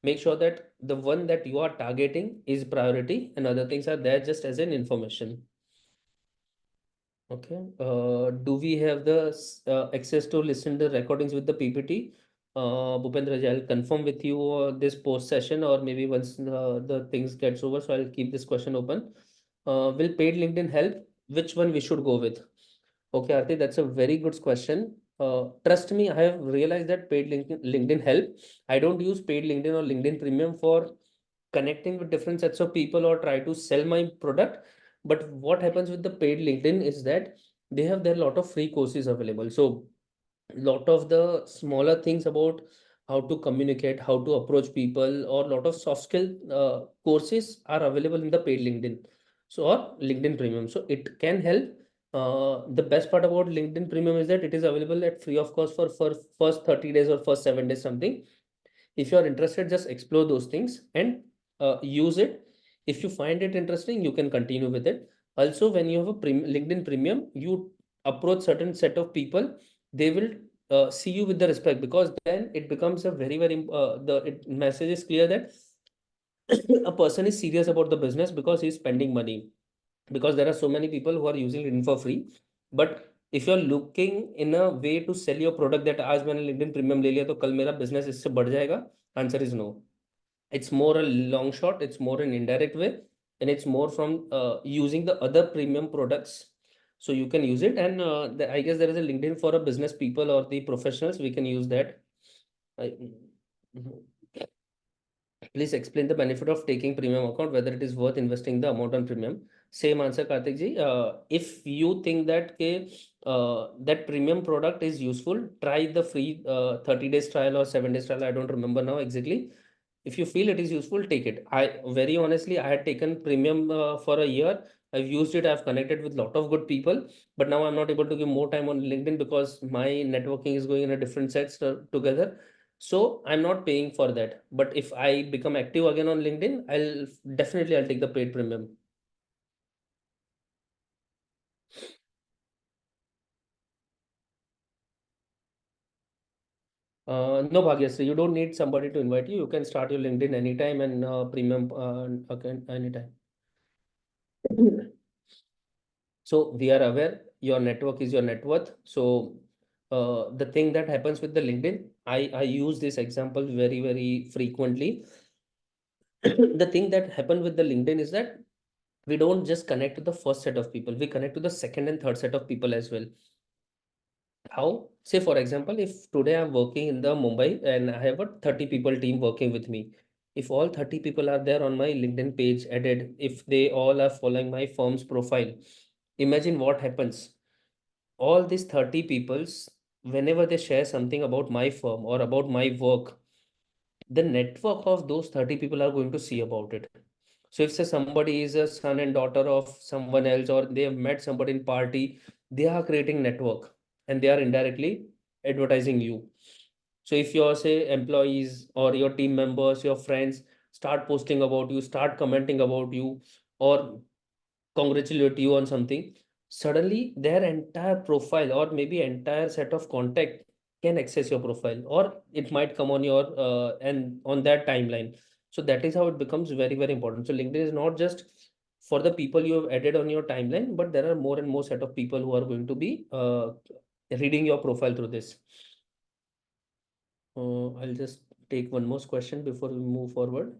make sure that the one that you are targeting is priority, and other things are there just as an information. Okay. Do we have the access to listen to recordings with the PPT? Bhupendra, I'll confirm with you this post session, or maybe once the things gets over. So I'll keep this question open. Will paid LinkedIn help? Which one we should go with? Okay, Aarti, that's a very good question. Trust me, I have realized that paid LinkedIn help. I don't use paid LinkedIn or LinkedIn Premium for connecting with different sets of people or try to sell my product. But what happens with the paid LinkedIn is that they have their lot of free courses available. So lot of the smaller things about how to communicate, how to approach people, or lot of soft skill courses are available in the paid LinkedIn. So or LinkedIn Premium. So it can help. The best part about LinkedIn Premium is that it is available at free of cost for first 30 days or first 7 days something. If you are interested, just explore those things and use it. If you find it interesting, you can continue with it. Also, when you have a LinkedIn Premium, you approach certain set of people, they will see you with the respect, because then it becomes a very, very message is clear that a person is serious about the business because he's spending money, because there are so many people who are using LinkedIn for free. But if you're looking in a way to sell your product that आज मैंने LinkedIn Premium ले लिया तो कल मेरा business इससे बढ़ जाएगा, answer is no. It's more a long shot, it's more an indirect way, and it's more from using the other premium products. So you can use it, and I guess there is a LinkedIn for a business people or the professionals, we can use that. Mhm. Please explain the benefit of taking premium account, whether it is worth investing the amount on premium. Same answer, Karthik ji. If you think that that premium product is useful, try the free 30 days trial or 7 days trial. I don't remember now exactly. If you feel it is useful, take it. I very honestly, I had taken premium for a year. I've used it. I've connected with a lot of good people, but now I'm not able to give more time on LinkedIn because my networking is going in a different sets together. So I'm not paying for that. But if I become active again on LinkedIn, I'll take the paid premium. No, Bhagyasri, you don't need somebody to invite you. You can start your LinkedIn anytime and premium account anytime. So we are aware your network is your net worth. So the thing that happens with the LinkedIn, I use this example very, very frequently. The thing that happened with the LinkedIn is that we don't just connect to the first set of people, we connect to the second and third set of people as well. How? Say, for example, if today I'm working in the Mumbai and I have a 30 people team working with me. If all 30 people are there on my LinkedIn page added, if they all are following my firm's profile, imagine what happens. All these 30 peoples, whenever they share something about my firm or about my work, the network of those 30 people are going to see about it. So if say somebody is a son and daughter of someone else, or they have met somebody in party, they are creating network and they are indirectly advertising you. So if your say employees or your team members, your friends start posting about you, start commenting about you, or congratulate you on something, suddenly their entire profile or maybe entire set of contact can access your profile, or it might come on your and on that timeline. So that is how it becomes very, very important. So LinkedIn is not just for the people you have added on your timeline, but there are more and more set of people who are going to be reading your profile through this. I'll just take one more question before we move forward.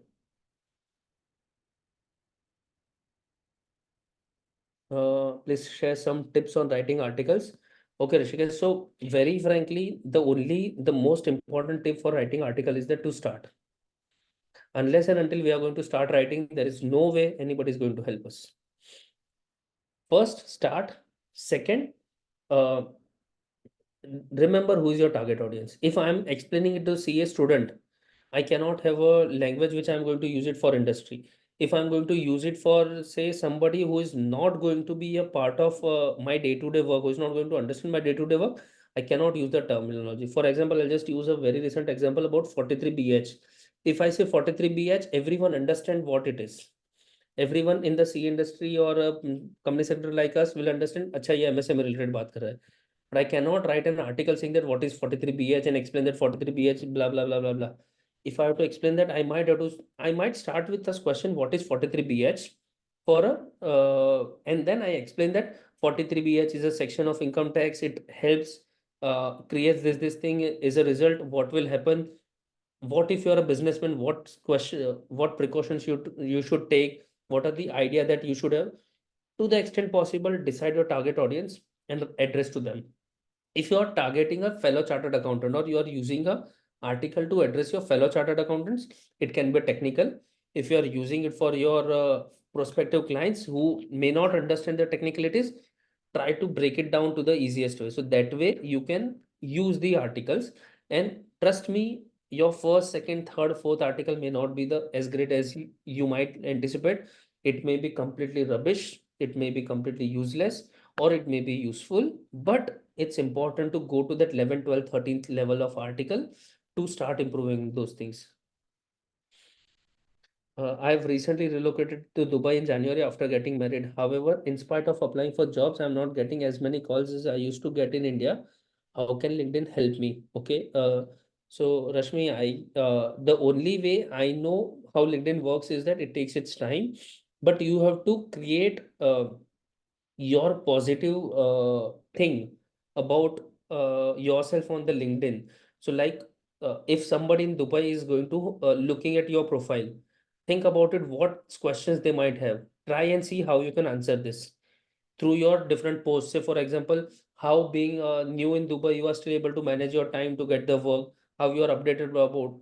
Please share some tips on writing articles. Okay, Rishikesh. So very frankly, the most important tip for writing article is that to start. Unless and until we are going to start writing, there is no way anybody is going to help us. First, start. Second, uh, remember who is your target audience. If I'm explaining it to CA student, I cannot have a language which I'm going to use it for industry. If I'm going to use it for, say, somebody who is not going to be a part of my day-to-day work, who is not going to understand my day-to-day work, I cannot use the terminology. For example, I'll just use a very recent example about 43BH. If I say 43BH, everyone understand what it is. Everyone in the C industry or a company sector like us will understand, अच्छा ये MSM related बात कर रहा है. But I cannot write an article saying that what is 43BH and explain that 43BH blah blah blah blah blah. If I have to explain that, I might start with this question, what is 43BH for a and then I explain that 43BH is a section of income tax. It helps creates this thing. Is a result, what will happen? What if you're a businessman? What precautions you should take? What are the idea that you should have? To the extent possible, decide your target audience and address to them. If you are targeting a fellow chartered accountant, or you are using a article to address your fellow chartered accountants, it can be technical. If you are using it for your prospective clients who may not understand the technicalities, try to break it down to the easiest way. So that way you can use the articles, and trust me, your first, second, third, fourth article may not be the as great as you might anticipate. It may be completely rubbish, it may be completely useless, or it may be useful, but it's important to go to that 11th, 12th, 13th level of article to start improving those things. I've recently relocated to Dubai in January after getting married. However, in spite of applying for jobs, I'm not getting as many calls as I used to get in India. How can LinkedIn help me? Okay. So Rashmi, the only way I know how LinkedIn works is that it takes its time, but you have to create your positive thing about yourself on the LinkedIn. So like if somebody in Dubai is going to looking at your profile, think about it, what questions they might have. Try and see how you can answer this through your different posts. Say, for example, how being new in Dubai, you are still able to manage your time to get the work, how you are updated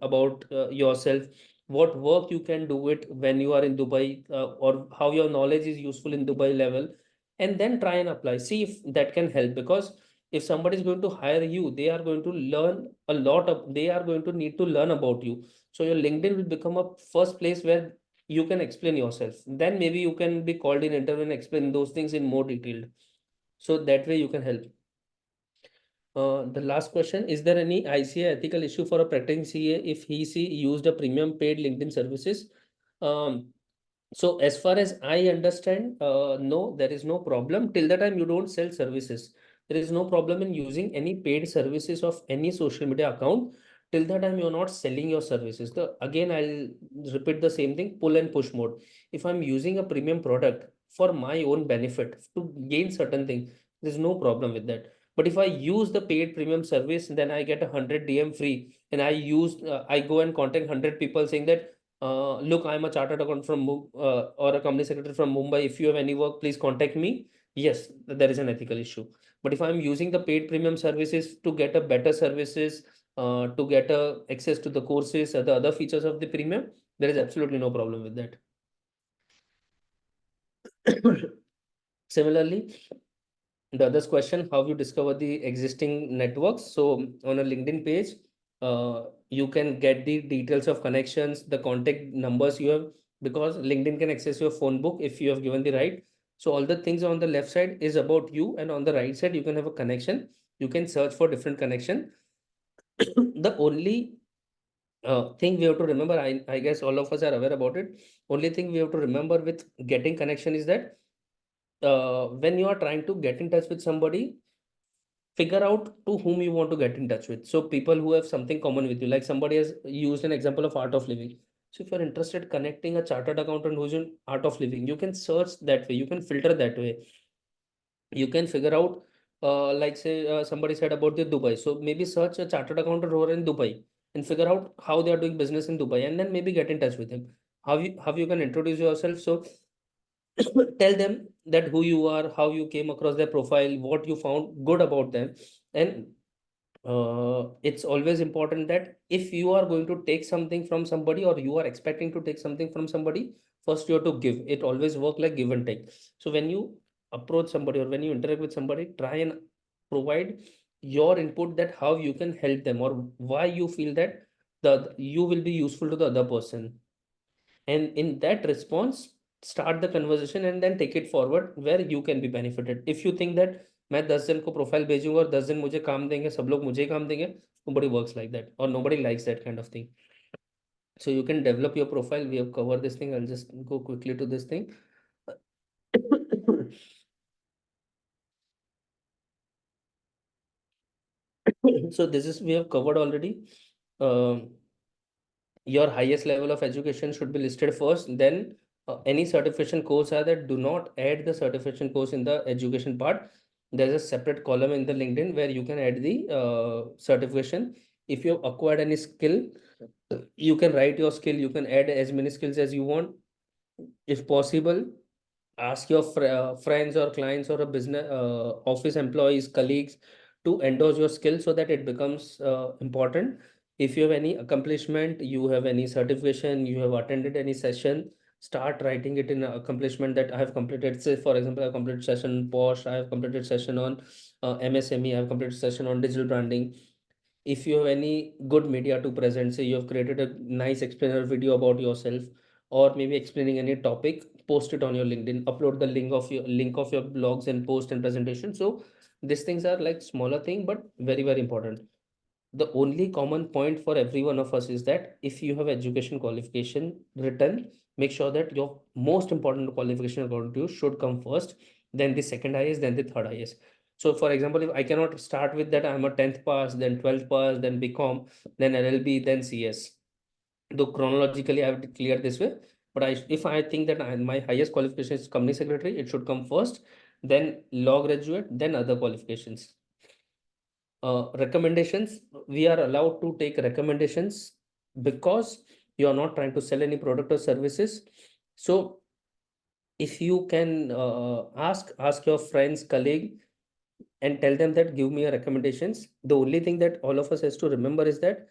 about yourself, what work you can do it when you are in Dubai, or how your knowledge is useful in Dubai level, and then try and apply. See if that can help, because if somebody is going to hire you, they are going to learn a lot of, they are going to need to learn about you. So your LinkedIn will become a first place where you can explain yourself. Then maybe you can be called in interview and explain those things in more detail. So that way you can help. The last question, is there any ICA ethical issue for a practicing CA if she used a premium paid LinkedIn services? So as far as I understand, no, there is no problem till the time you don't sell services. There is no problem in using any paid services of any social media account till the time you're not selling your services. Again, I'll repeat the same thing, pull and push mode. If I'm using a premium product for my own benefit to gain certain things, there's no problem with that. But if I use the paid premium service, then I get 100 DM free, and I go and contact 100 people saying that, look, I'm a chartered accountant from or a company secretary from Mumbai. If you have any work, please contact me. Yes, there is an ethical issue. But if I'm using the paid premium services to get a better services, to get access to the courses or the other features of the premium, there is absolutely no problem with that. Similarly, the other question, how you discover the existing networks. So on a LinkedIn page, you can get the details of connections, the contact numbers you have, because LinkedIn can access your phone book if you have given the right. So all the things on the left side is about you, and on the right side, you can have a connection. You can search for different connection. The only thing we have to remember, I guess all of us are aware about it. Only thing we have to remember with getting connection is that when you are trying to get in touch with somebody, figure out to whom you want to get in touch with. So people who have something common with you, like somebody has used an example of art of living. So if you're interested connecting a chartered accountant who's in art of living, you can search that way, you can filter that way. You can figure out, like say somebody said about the Dubai. So maybe search a chartered accountant who are in Dubai and figure out how they are doing business in Dubai, and then maybe get in touch with him. How you can introduce yourself. So tell them that who you are, how you came across their profile, what you found good about them. And it's always important that if you are going to take something from somebody, or you are expecting to take something from somebody, first you have to give. It always work like give and take. So when you approach somebody or when you interact with somebody, try and provide your input, that how you can help them or why you feel that you will be useful to the other person. And in that response, start the conversation and then take it forward where you can be benefited. If you think that मैं 10 जन को profile भेजूंगा और 10 जन मुझे काम देंगे, सब लोग मुझे ही काम देंगे, nobody works like that, or nobody likes that kind of thing. So you can develop your profile. We have covered this thing. I'll just go quickly to this thing. So this is, we have covered already. Your highest level of education should be listed first, then any certification course are that, do not add the certification course in the education part. There's a separate column in the LinkedIn where you can add the certification. If you have acquired any skill, you can write your skill, you can add as many skills as you want. If possible, ask your friends or clients or a business office employees, colleagues, to endorse your skill so that it becomes important. If you have any accomplishment, you have any certification, you have attended any session, start writing it in accomplishment that I have completed. Say for example, I have completed session on Posh, I have completed session on MSME, I have completed session on digital branding. If you have any good media to present, say you have created a nice explainer video about yourself, or maybe explaining any topic, post it on your LinkedIn, upload the link of your blogs and post and presentation. So these things are like smaller thing, but very, very important. The only common point for every one of us is that if you have education qualification written, make sure that your most important qualification according to you should come first, then the second highest, then the third highest. So for example, if I cannot start with that I'm a 10th pass, then 12th pass, then BCom, then LLB, then CS. Though chronologically I have to clear this way, but if I think that my highest qualification is company secretary, it should come first, then law graduate, then other qualifications. Recommendations, we are allowed to take recommendations because you are not trying to sell any product or services. So if you can ask your friends, colleague, and tell them that give me a recommendations. The only thing that all of us has to remember is that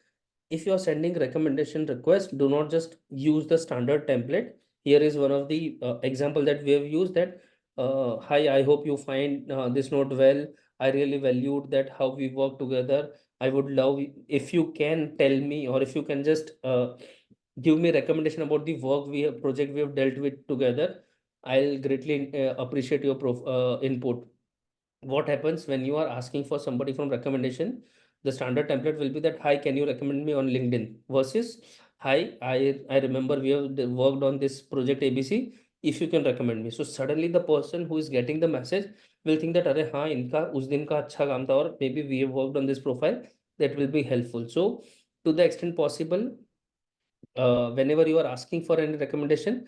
if you are sending recommendation request, do not just use the standard template. Here is one of the example that we have used, that hi, I hope you find this note well. I really valued that how we work together. I would love if you can tell me, or if you can just give me recommendation about the work we have, project we have dealt with together. I'll greatly appreciate your input. What happens when you are asking for somebody from recommendation? The standard template will be that, hi, can you recommend me on LinkedIn, versus hi, I remember we have worked on this project ABC, if you can recommend me. So suddenly the person who is getting the message will think that, अरे हाँ, इनका उस दिन का अच्छा काम था, or maybe we have worked on this profile, that will be helpful. So to the extent possible, whenever you are asking for any recommendation,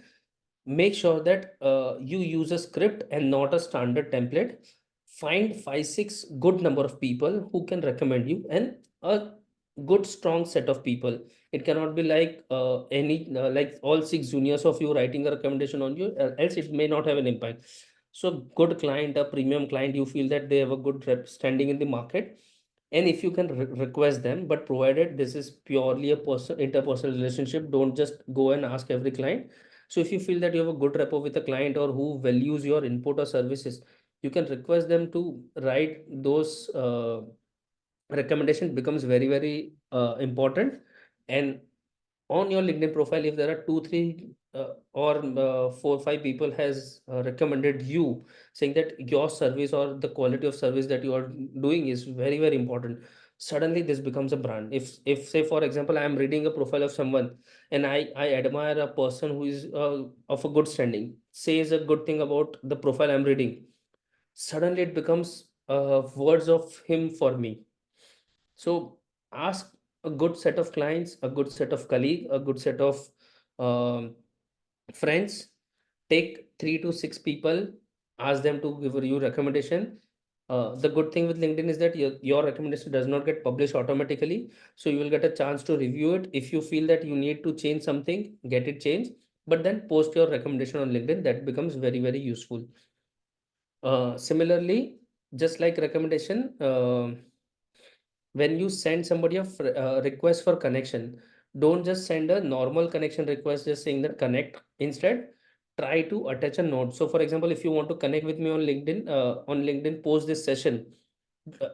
make sure that you use a script and not a standard template. Find 5 6 good number of people who can recommend you, and a good strong set of people. It cannot be like any like all 6 juniors of you writing a recommendation on you, else it may not have an impact. So good client, a premium client, you feel that they have a good standing in the market, and if you can request them, but provided this is purely a interpersonal relationship, don't just go and ask every client. So if you feel that you have a good rapport with a client or who values your input or services, you can request them to write those recommendation. Becomes very very important. And on your LinkedIn profile, if there are 2 3 or 4 5 people has recommended you, saying that your service or the quality of service that you are doing is very very important, suddenly this becomes a brand. If say for example I am reading a profile of someone, and I admire a person who is of a good standing, says a good thing about the profile I'm reading, suddenly it becomes words of him for me. So ask a good set of clients, a good set of colleague, a good set of um, friends. Take 3 to 6 people, ask them to give you recommendation. The good thing with LinkedIn is that your recommendation does not get published automatically. So you will get a chance to review it. If you feel that you need to change something, get it changed. But then post your recommendation on LinkedIn. That becomes very, very useful. Similarly, just like recommendation, when you send somebody a request for connection, don't just send a normal connection request just saying that connect. Instead, try to attach a note. So for example, if you want to connect with me on LinkedIn, post this session.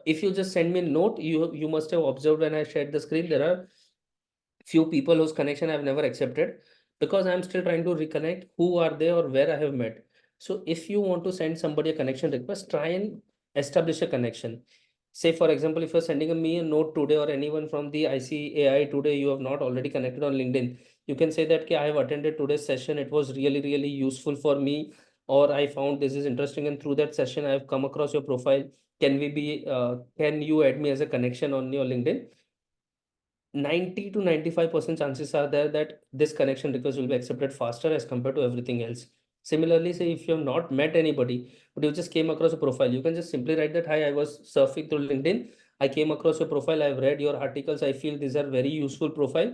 If you just send me a note, you must have observed when I shared the screen, there are few people whose connection I've never accepted, because I'm still trying to reconnect who are they or where I have met. So if you want to send somebody a connection request, try and establish a connection. Say for example, if you're sending me a note today, or anyone from the ICAI today, you have not already connected on LinkedIn, you can say that, okay, I have attended today's session, it was really really useful for me, or I found this is interesting, and through that session I have come across your profile. Can you add me as a connection on your LinkedIn? 90 to 95% chances are there that this connection request will be accepted faster as compared to everything else. Similarly, say if you have not met anybody, but you just came across a profile, you can just simply write that, hi, I was surfing through LinkedIn, I came across your profile, I've read your articles, I feel these are very useful profile.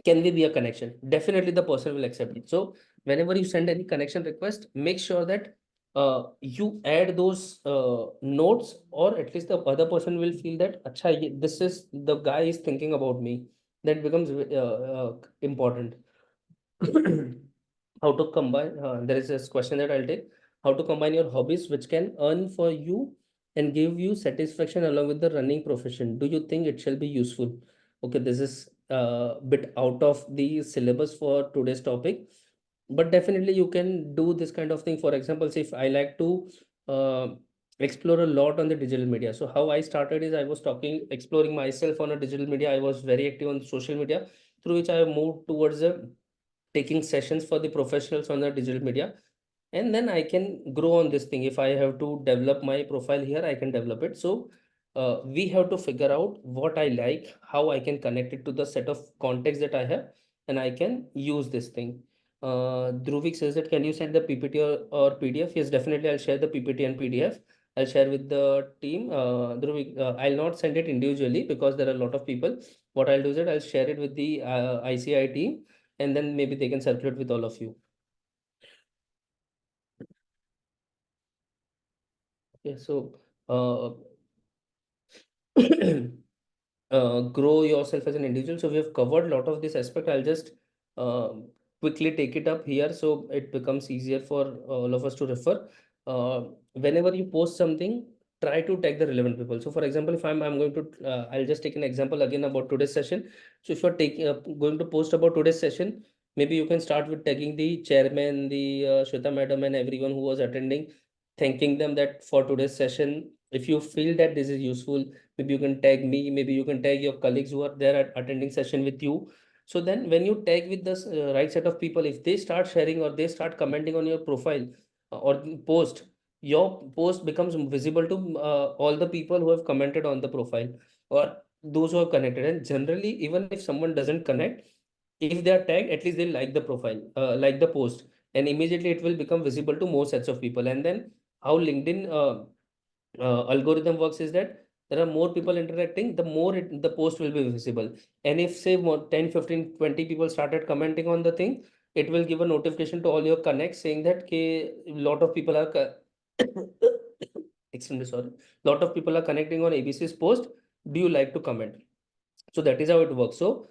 Can we be a connection? Definitely the person will accept it. So whenever you send any connection request, make sure that you add those notes, or at least the other person will feel that, Acha, this is the guy is thinking about me. That becomes important. How to combine, there is this question that I'll take. How to combine your hobbies, which can earn for you and give you satisfaction along with the running profession? Do you think it shall be useful? Okay, this is a bit out of the syllabus for today's topic, but definitely you can do this kind of thing. For example, say if I like to uh, explore a lot on the digital media. So how I started is I was exploring myself on a digital media. I was very active on social media, through which I moved towards taking sessions for the professionals on the digital media, and then I can grow on this thing. If I have to develop my profile here, I can develop it. So we have to figure out what I like, how I can connect it to the set of context that I have, and I can use this thing. Dhruvik says that, can you send the PPT or PDF? Yes, definitely. I'll share the PPT and PDF. I'll share with the team. Dhruvik, I'll not send it individually because there are a lot of people. What I'll do is that I'll share it with the ICI team, and then maybe they can circulate with all of you. Okay, so grow yourself as an individual. So we have covered a lot of this aspect. I'll just uh, quickly take it up here so it becomes easier for all of us to refer. Whenever you post something, try to tag the relevant people. So for example, if I'm going to, I'll just take an example again about today's session. So if you're going to post about today's session, maybe you can start with tagging the chairman, the Shweta madam, and everyone who was attending, thanking them that for today's session. If you feel that this is useful, maybe you can tag me, maybe you can tag your colleagues who are there at attending session with you. So then when you tag with the right set of people, if they start sharing or they start commenting on your profile or post, your post becomes visible to all the people who have commented on the profile, or those who are connected. And generally, even if someone doesn't connect, if they are tagged, at least they like the profile, like the post, and immediately it will become visible to more sets of people. And then how LinkedIn algorithm works is that there are more people interacting, the more the post will be visible. And if say more 10, 15, 20 people started commenting on the thing, it will give a notification to all your connects saying that a lot of people are extremely sorry, lot of people are connecting on ABC's post. Do you like to comment? So that is how it works. So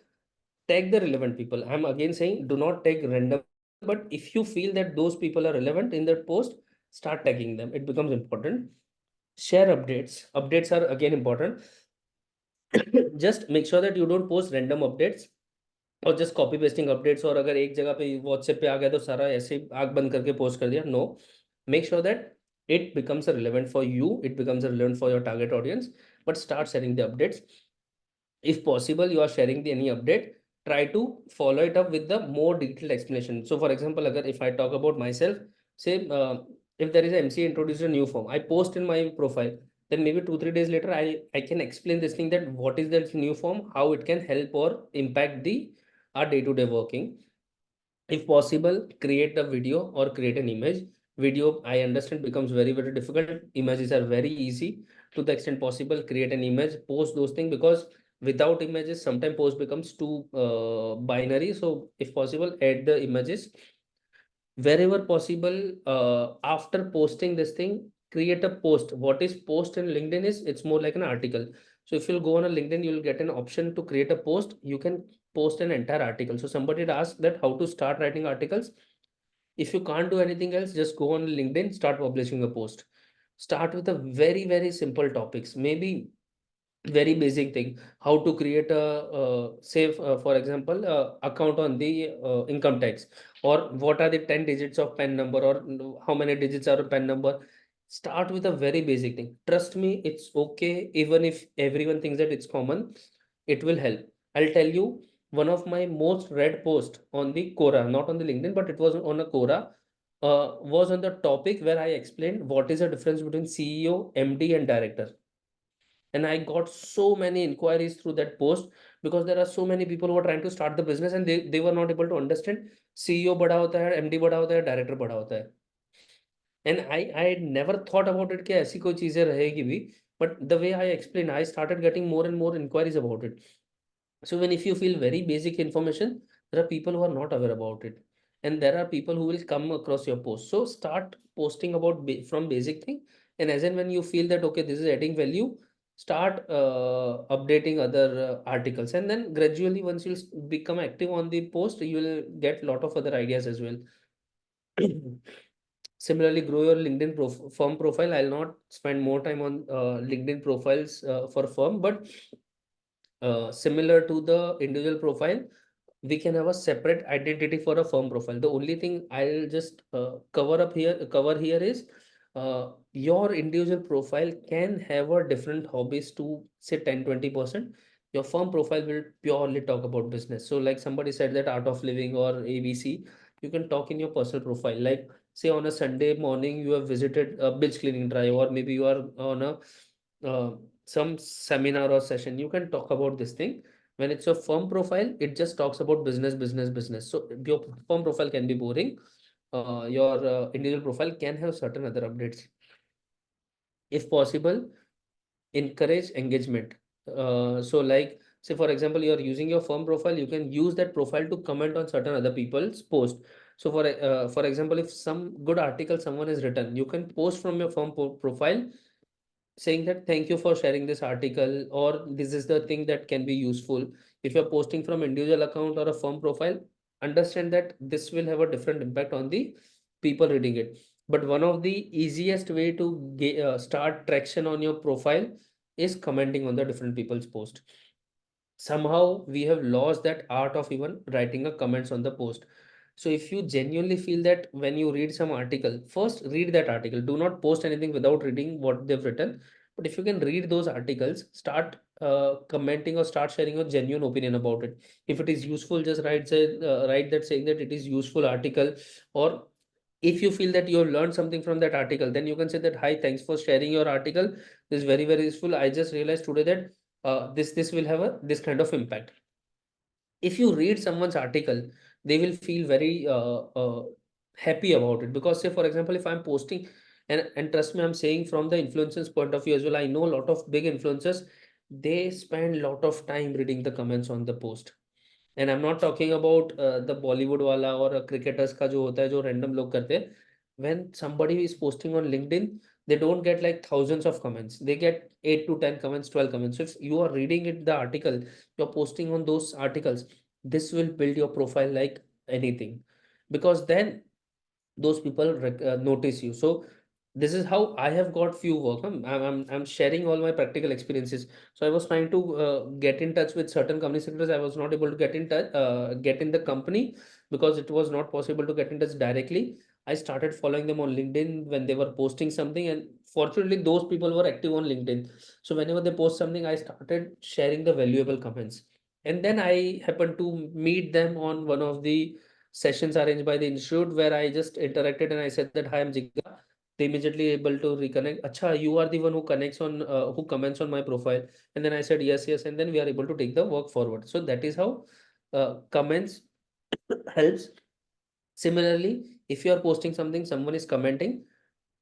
tag the relevant people. I'm again saying do not tag random people, but if you feel that those people are relevant in that post, start tagging them. It becomes important. Share updates. Updates are again important. Just make sure that you don't post random updates और just copy pasting updates, और अगर एक जगह पे WhatsApp पे आ गया तो सारा ऐसे ही आग बंद करके पोस्ट कर दिया. No, make sure that it becomes a relevant for you, it becomes a relevant for your target audience, but start sharing the updates. If possible, you are sharing the any update, try to follow it up with the more detailed explanation. So for example, agar if I talk about myself, say if there is a MCA introduced a new form, I post in my profile, then maybe 2 3 days later I can explain this thing, that what is that new form, how it can help or impact the our day-to-day working. If possible, create a video or create an image. Video, I understand, becomes very very difficult. Images are very easy. To the extent possible, create an image, post those things, because without images sometimes post becomes too binary. So if possible, add the images wherever possible. After posting this thing, create a post. What is post in LinkedIn is it's more like an article. So if you'll go on a LinkedIn, you'll get an option to create a post. You can post an entire article. So somebody had asked that how to start writing articles. If you can't do anything else, just go on LinkedIn, start publishing a post. Start with a very very simple topics, maybe very basic thing, how to create a say for example account on the income tax, or what are the 10 digits of PAN number, or how many digits are a PAN number. Start with a very basic thing. Trust me, it's okay. Even if everyone thinks that it's common, it will help. I'll tell you, one of my most read post on the Quora, not on the LinkedIn, but it was on a Quora, was on the topic where I explained what is the difference between CEO, MD, and director. And I got so many inquiries through that post, because there are so many people who are trying to start the business and they were not able to understand CEO बड़ा होता है, MD बड़ा होता है, director बड़ा होता है. And I had never thought about it कि ऐसी कोई चीजें रहेगी भी. But the way I explained, I started getting more and more inquiries about it. So when if you feel very basic information, there are people who are not aware about it, and there are people who will come across your post. So start posting about from basic thing, and as and when you feel that okay, this is adding value, start updating other articles, and then gradually once you become active on the post, you will get lot of other ideas as well. Similarly, grow your LinkedIn firm profile. I'll not spend more time on LinkedIn profiles for firm, but similar to the individual profile, we can have a separate identity for a firm profile. The only thing I'll just cover here is your individual profile can have a different hobbies to say 10 20%. Your firm profile will purely talk about business. So like somebody said that art of living or ABC, you can talk in your personal profile. Like say on a Sunday morning, you have visited a beach cleaning drive, or maybe you are on a some seminar or session, you can talk about this thing. When it's your firm profile, it just talks about business, business, business. So your firm profile can be boring. Your individual profile can have certain other updates. If possible, encourage engagement. So like say for example, you're using your firm profile, you can use that profile to comment on certain other people's post. So for example, if some good article someone has written, you can post from your firm profile saying that thank you for sharing this article, or this is the thing that can be useful. If you're posting from individual account or a firm profile, understand that this will have a different impact on the people reading it. But one of the easiest way to start traction on your profile is commenting on the different people's post. Somehow we have lost that art of even writing a comments on the post. So if you genuinely feel that when you read some article, first read that article. Do not post anything without reading what they've written. But if you can read those articles, start commenting or start sharing your genuine opinion about it. If it is useful, just write that saying that it is useful article. Or if you feel that you have learned something from that article, then you can say that hi, thanks for sharing your article. This is very very useful. I just realized today that this will have a this kind of impact. If you read someone's article, they will feel very happy about it, because say for example, if I'm posting, and trust me, I'm saying from the influencers point of view as well, I know a lot of big influencers, they spend a lot of time reading the comments on the post. And I'm not talking about the Bollywood wala or cricketers का जो होता है जो random लोग करते हैं. When somebody is posting on LinkedIn, they don't get like thousands of comments. They get 8 to 10 comments, 12 comments. So if you are reading it, the article, you're posting on those articles, this will build your profile like anything, because then those people notice you. So this is how I have got few work. I'm sharing all my practical experiences. So I was trying to get in touch with certain company secretaries. I was not able to get in touch, get in the company, because it was not possible to get in touch directly. I started following them on LinkedIn when they were posting something, and fortunately, those people were active on LinkedIn. So whenever they post something, I started sharing the valuable comments. And then I happened to meet them on one of the sessions arranged by the institute, where I just interacted and I said that, hi, I'm Jiga. They immediately able to reconnect. Acha, you are the one who connects on, who comments on my profile. And then I said, yes, yes. And then we are able to take the work forward. So that is how comments helps. Similarly, if you are posting something, someone is commenting,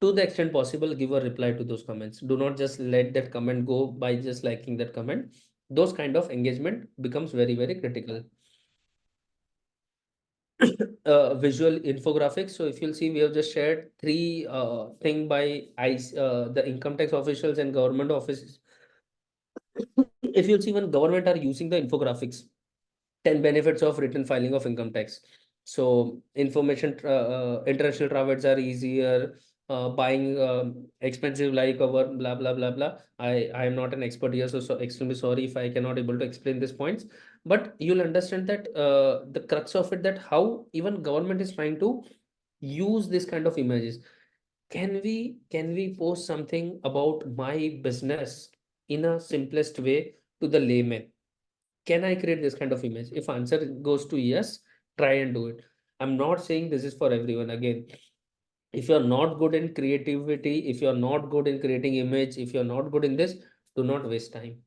to the extent possible, give a reply to those comments. Do not just let that comment go by just liking that comment. Those kind of engagement becomes very, very critical. Visual infographics. So if you'll see, we have just shared three thing by ICE, the income tax officials and government offices. If you'll see, when government are using the infographics, 10 benefits of written filing of income tax. So information, international travels are easier, buying expensive like cover, blah, blah, blah, blah. I am not an expert here, so extremely sorry if I cannot able to explain these points. But you'll understand that the crux of it, that how even government is trying to use this kind of images. Can we post something about my business in a simplest way to the layman? Can I create this kind of image? If answer goes to yes, try and do it. I'm not saying this is for everyone. Again, if you're not good in creativity, if you're not good in creating image, if you're not good in this, do not waste time.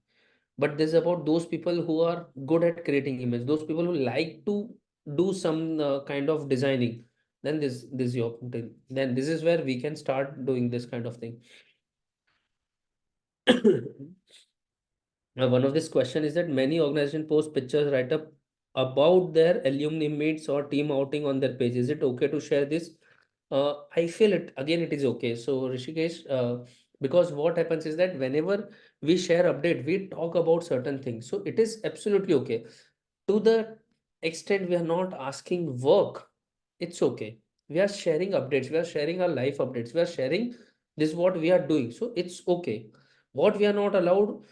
But this is about those people who are good at creating image, those people who like to do some kind of designing. Then this is your thing. Then this is where we can start doing this kind of thing. One of this question is that many organizations post pictures write up about their alumni meets or team outing on their page. Is it okay to share this? I feel it again, it is okay. So Rishikesh, because what happens is that whenever we share update, we talk about certain things. So it is absolutely okay. To the extent we are not asking work, it's okay. We are sharing updates, we are sharing our life updates, we are sharing this what we are doing. So it's okay. What we are not allowed,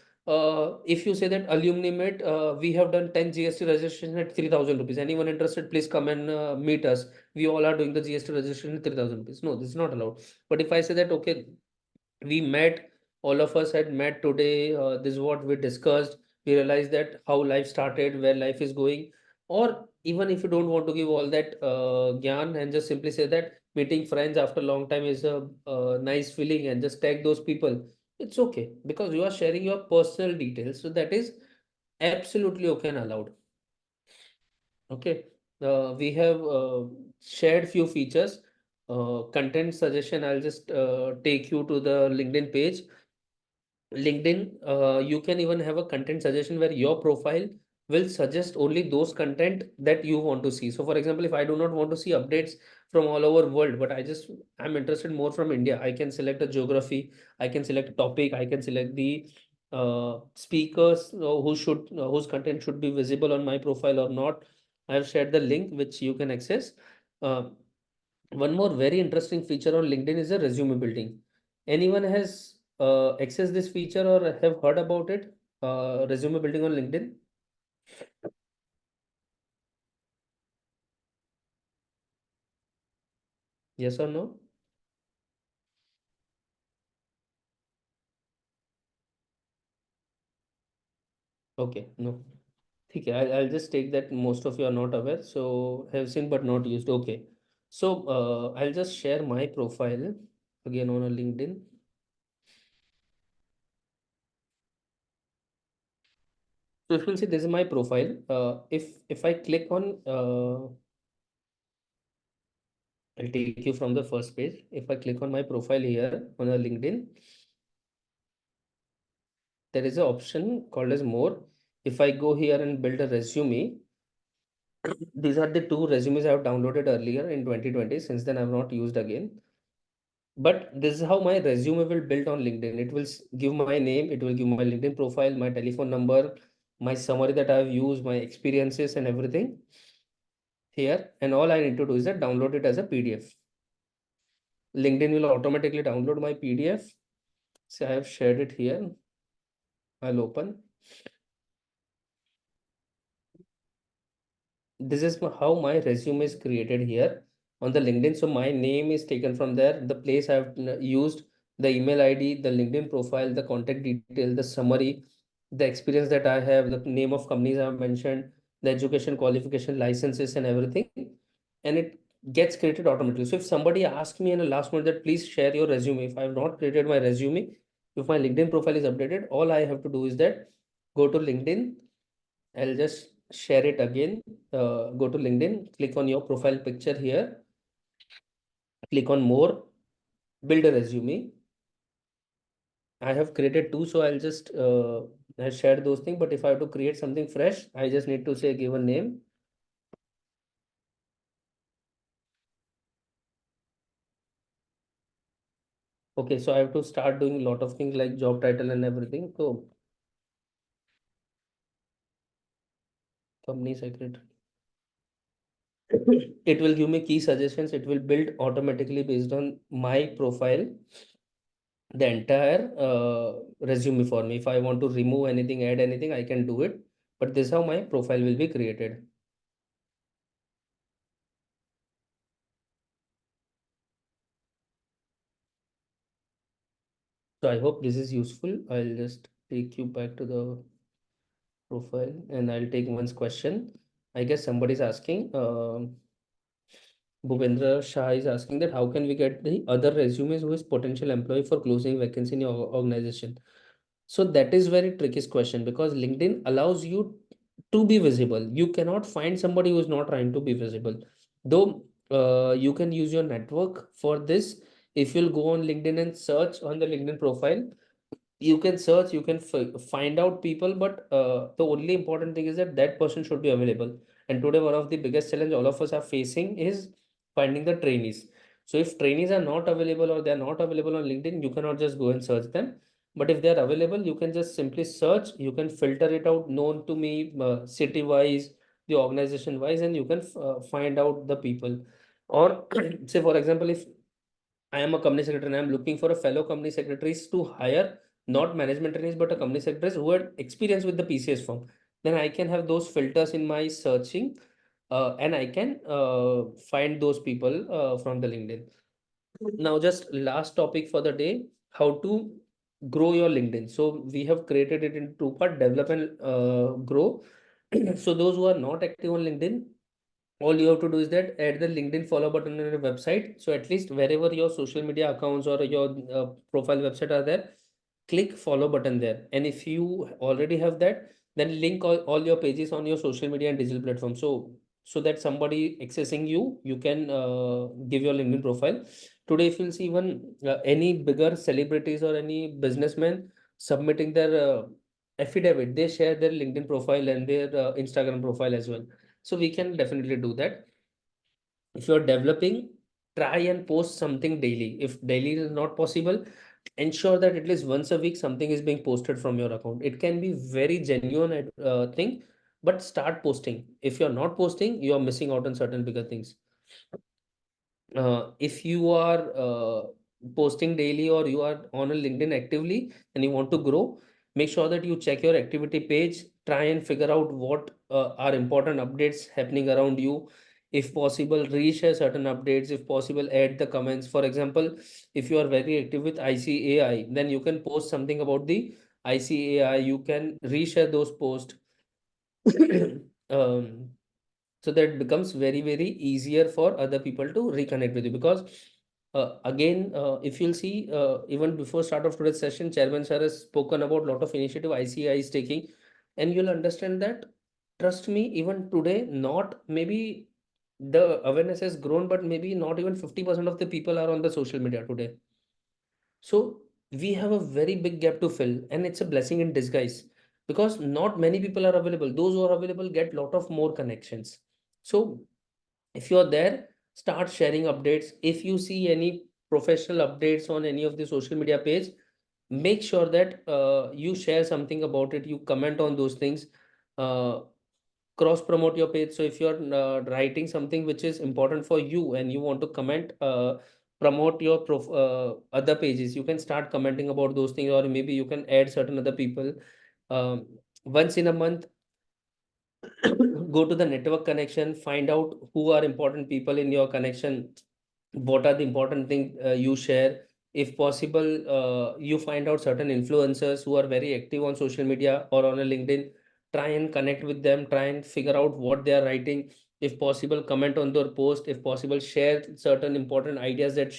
if you say that alumni meet, we have done 10 GST registration at 3,000 rupees. Anyone interested, please come and meet us. We all are doing the GST registration at 3,000 rupees. No, this is not allowed. But if I say that, okay, we met, all of us had met today, this is what we discussed, we realized that how life started, where life is going. Or even if you don't want to give all that gyan, and just simply say that meeting friends after a long time is a nice feeling, and just tag those people, it's okay, because you are sharing your personal details. So that is absolutely okay and allowed. Okay, we have shared few features. Content suggestion, I'll just take you to the LinkedIn page. LinkedIn, you can even have a content suggestion where your profile will suggest only those content that you want to see. So for example, if I do not want to see updates from all over world, but I'm interested more from India, I can select a geography, I can select a topic, I can select the speakers whose content should be visible on my profile or not. I have shared the link which you can access. Uh, One more very interesting feature on LinkedIn is the resume building. Anyone has accessed this feature or have heard about it? Resume building on LinkedIn? Yes or no? Okay, no. Okay, I'll just take that most of you are not aware. So have seen but not used. Okay. So I'll just share my profile again on a LinkedIn. So if you'll see, this is my profile. If I click on, I'll take you from the first page. If I click on my profile here on a LinkedIn, there is an option called as more. If I go here and build a resume, these are the two resumes I have downloaded earlier in 2020. Since then, I have not used again. But this is how my resume will build on LinkedIn. It will give my name, it will give my LinkedIn profile, my telephone number, my summary that I have used, my experiences and everything here. And all I need to do is that download it as a PDF. LinkedIn will automatically download my PDF. So I have shared it here. I'll open. This is how my resume is created here on the LinkedIn. So my name is taken from there. The place I've used, the email ID, the LinkedIn profile, the contact detail, the summary, the experience that I have, the name of companies I've mentioned, the education qualification, licenses and everything. And it gets created automatically. So if somebody asks me in the last month that please share your resume, if I have not created my resume, if my LinkedIn profile is updated, all I have to do is that go to LinkedIn. I'll just share it again. Go to LinkedIn, click on your profile picture here, click on more, build a resume. I have created two, so I'll just I shared those things. But if I have to create something fresh, I just need to say give a name. Okay, so I have to start doing a lot of things like job title and everything. So company secretary. It will give me key suggestions. It will build automatically based on my profile the entire resume for me. If I want to remove anything, add anything, I can do it. But this is how my profile will be created. So I hope this is useful. I'll just take you back to the profile and I'll take one's question. I guess somebody's asking, Bhupendra Shah is asking that how can we get the other resumes who is potential employee for closing vacancy in your organization? So that is very tricky question because LinkedIn allows you to be visible. You cannot find somebody who is not trying to be visible. Though you can use your network for this. If you'll go on LinkedIn and search on the LinkedIn profile, you can search, you can find out people, but the only important thing is that that person should be available. And today, one of the biggest challenge all of us are facing is finding the trainees. So if trainees are not available or they are not available on LinkedIn, you cannot just go and search them. But if they are available, you can just simply search. You can filter it out, known to me, city wise, the organization wise, and you can find out the people. Or say, for example, if I am a company secretary and I'm looking for a fellow company secretaries to hire, not management trainees, but a company secretaries who had experience with the PCS firm. Then I can have those filters in my searching and I can find those people from the LinkedIn. Now, just last topic for the day, how to grow your LinkedIn. So we have created it in two part, develop and grow. So those who are not active on LinkedIn, all you have to do is that add the LinkedIn follow button on your website. So at least wherever your social media accounts or your profile website are there, click follow button there. And if you already have that, then link all your pages on your social media and digital platform. So that somebody accessing you, you can give your LinkedIn profile. Today, if you'll see even any bigger celebrities or any businessmen submitting their affidavit, they share their LinkedIn profile and their Instagram profile as well. So we can definitely do that. If you're developing, try and post something daily. If daily is not possible, ensure that at least once a week something is being posted from your account. It can be very genuine thing, but start posting. If you're not posting, you are missing out on certain bigger things. If you are posting daily or you are on a LinkedIn actively and you want to grow, make sure that you check your activity page, try and figure out what are important updates happening around you. If possible, reshare certain updates. If possible, add the comments. For example, if you are very active with ICAI, then you can post something about the ICAI. You can reshare those posts. um, so that becomes very easier for other people to reconnect with you because again if you'll see even before start of today's session, chairman sir has spoken about a lot of initiative ICI is taking and you'll understand that, trust me, even today, not maybe the awareness has grown, but maybe not even 50% of the people are on the social media today. So we have a very big gap to fill, and it's a blessing in disguise because not many people are available. Those who are available get lot of more connections. So if you're there, start sharing updates. If you see any professional updates on any of the social media page, make sure that you share something about it, you comment on those things, uh, cross promote your page. So if you're writing something which is important for you and you want to comment, promote your other pages, you can start commenting about those things, or maybe you can add certain other people. Once in a month, go to the network connection, find out who are important people in your connection, what are the important things you share. If possible, you find out certain influencers who are very active on social media or on a LinkedIn, try and connect with them, try and figure out what they are writing. If possible, comment on their post. If possible, share certain important ideas that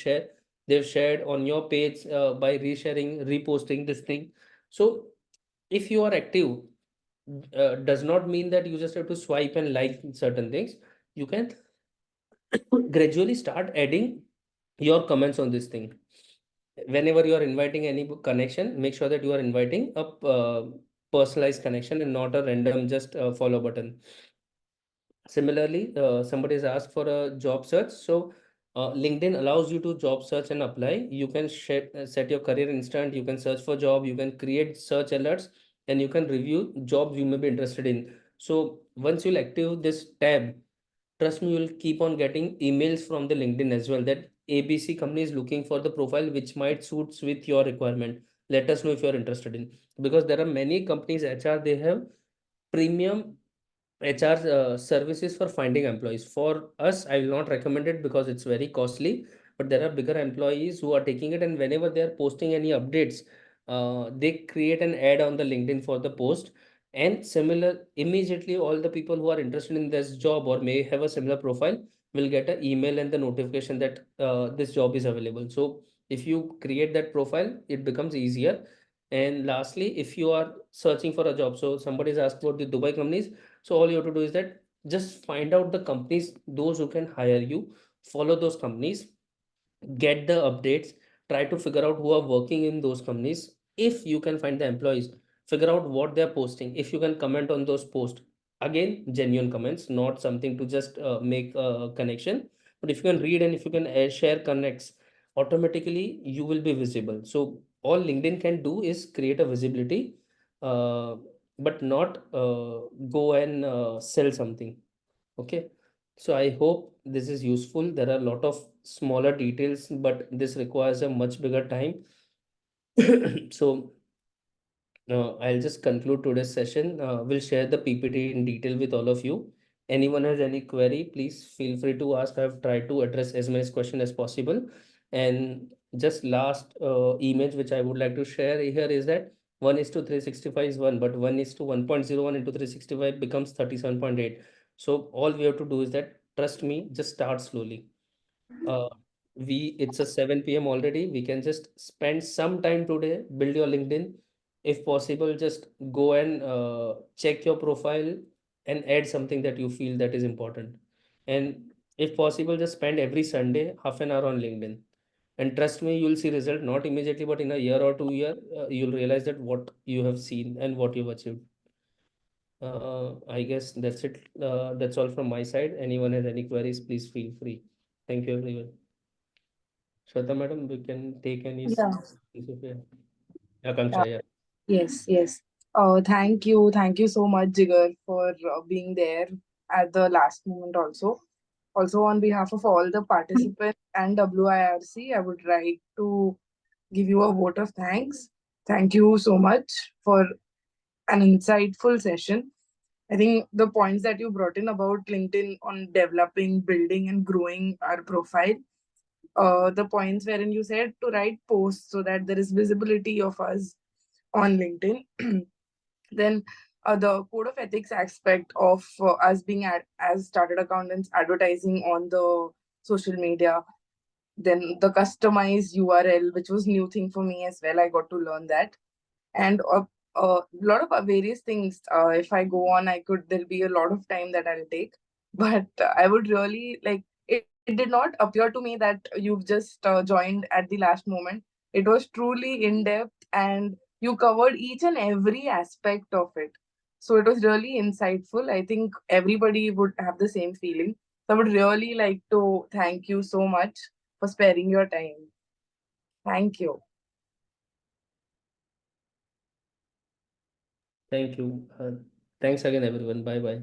they've shared on your page, by resharing, reposting this thing. So if you are active, does not mean that you just have to swipe and like certain things. You can gradually start adding your comments on this thing. Whenever you are inviting any connection, make sure that you are inviting a personalized connection and not a random just follow button. Similarly, somebody has asked for a job search. So LinkedIn allows you to job search and apply. You can set your career instant. You can search for job. You can create search alerts, and you can review jobs you may be interested in. So once you'll active this tab, trust me, you'll keep on getting emails from the LinkedIn as well that ABC company is looking for the profile which might suits with your requirement. Let us know if you're interested in, because there are many companies HR, they have premium HR services for finding employees. For us, I will not recommend it because it's very costly. But there are bigger employees who are taking it, and whenever they are posting any updates, they create an ad on the LinkedIn for the post. And similar, immediately all the people who are interested in this job or may have a similar profile will get an email and the notification that this job is available. So if you create that profile, it becomes easier. And lastly, if you are searching for a job, so somebody is asked about the Dubai companies, so all you have to do is that just find out the companies, those who can hire you, follow those companies, get the updates, try to figure out who are working in those companies. If you can find the employees, figure out what they're posting. If you can comment on those posts, again, genuine comments, not something to just make a connection. But if you can read and if you can share connects, automatically you will be visible. So all LinkedIn can do is create a visibility, uh, but not go and sell something. Okay. So I hope this is useful. There are a lot of smaller details, but this requires a much bigger time. So I'll just conclude today's session. We'll share the PPT in detail with all of you. Anyone has any query, please feel free to ask. I've tried to address as many questions as possible. And just last image which I would like to share here is that 1 is to 365 is 1, but 1 is to 1.01 into 365 becomes 37.8. So all we have to do is that, trust me, just start slowly. uh, it's a 7 p.m. already. We can just spend some time today, build your LinkedIn. If possible, just go and check your profile and add something that you feel that is important. And if possible, just spend every Sunday half an hour on LinkedIn. And trust me, you'll see result not immediately, but in a year or 2 year, you'll realize that what you have seen and what you've achieved. I guess that's it. That's all from my side. Anyone has any queries, please feel free. Thank you, everyone. Shweta madam, we can take any Yeah, Akanksha, yeah, yeah. yes, yes. Thank you so much, Jigar, for being there at the last moment also. Also, on behalf of all the participants and WIRC, I would like to give you a vote of thanks. Thank you so much for an insightful session. I think the points that you brought in about LinkedIn on developing, building, and growing our profile, the points wherein you said to write posts so that there is visibility of us on LinkedIn. Then the code of ethics aspect of us being as chartered accountants advertising on the social media. Then the customized URL, which was new thing for me as well. I got to learn that. And a lot of various things. If I go on, there'll be a lot of time that I'll take. But I would really like it did not appear to me that you've just joined at the last moment. It was truly in depth and you covered each and every aspect of it. So it was really insightful. I think everybody would have the same feeling. So I would really like to thank you so much for sparing your time. Thank you. Thank you. Thanks again, everyone. Bye bye.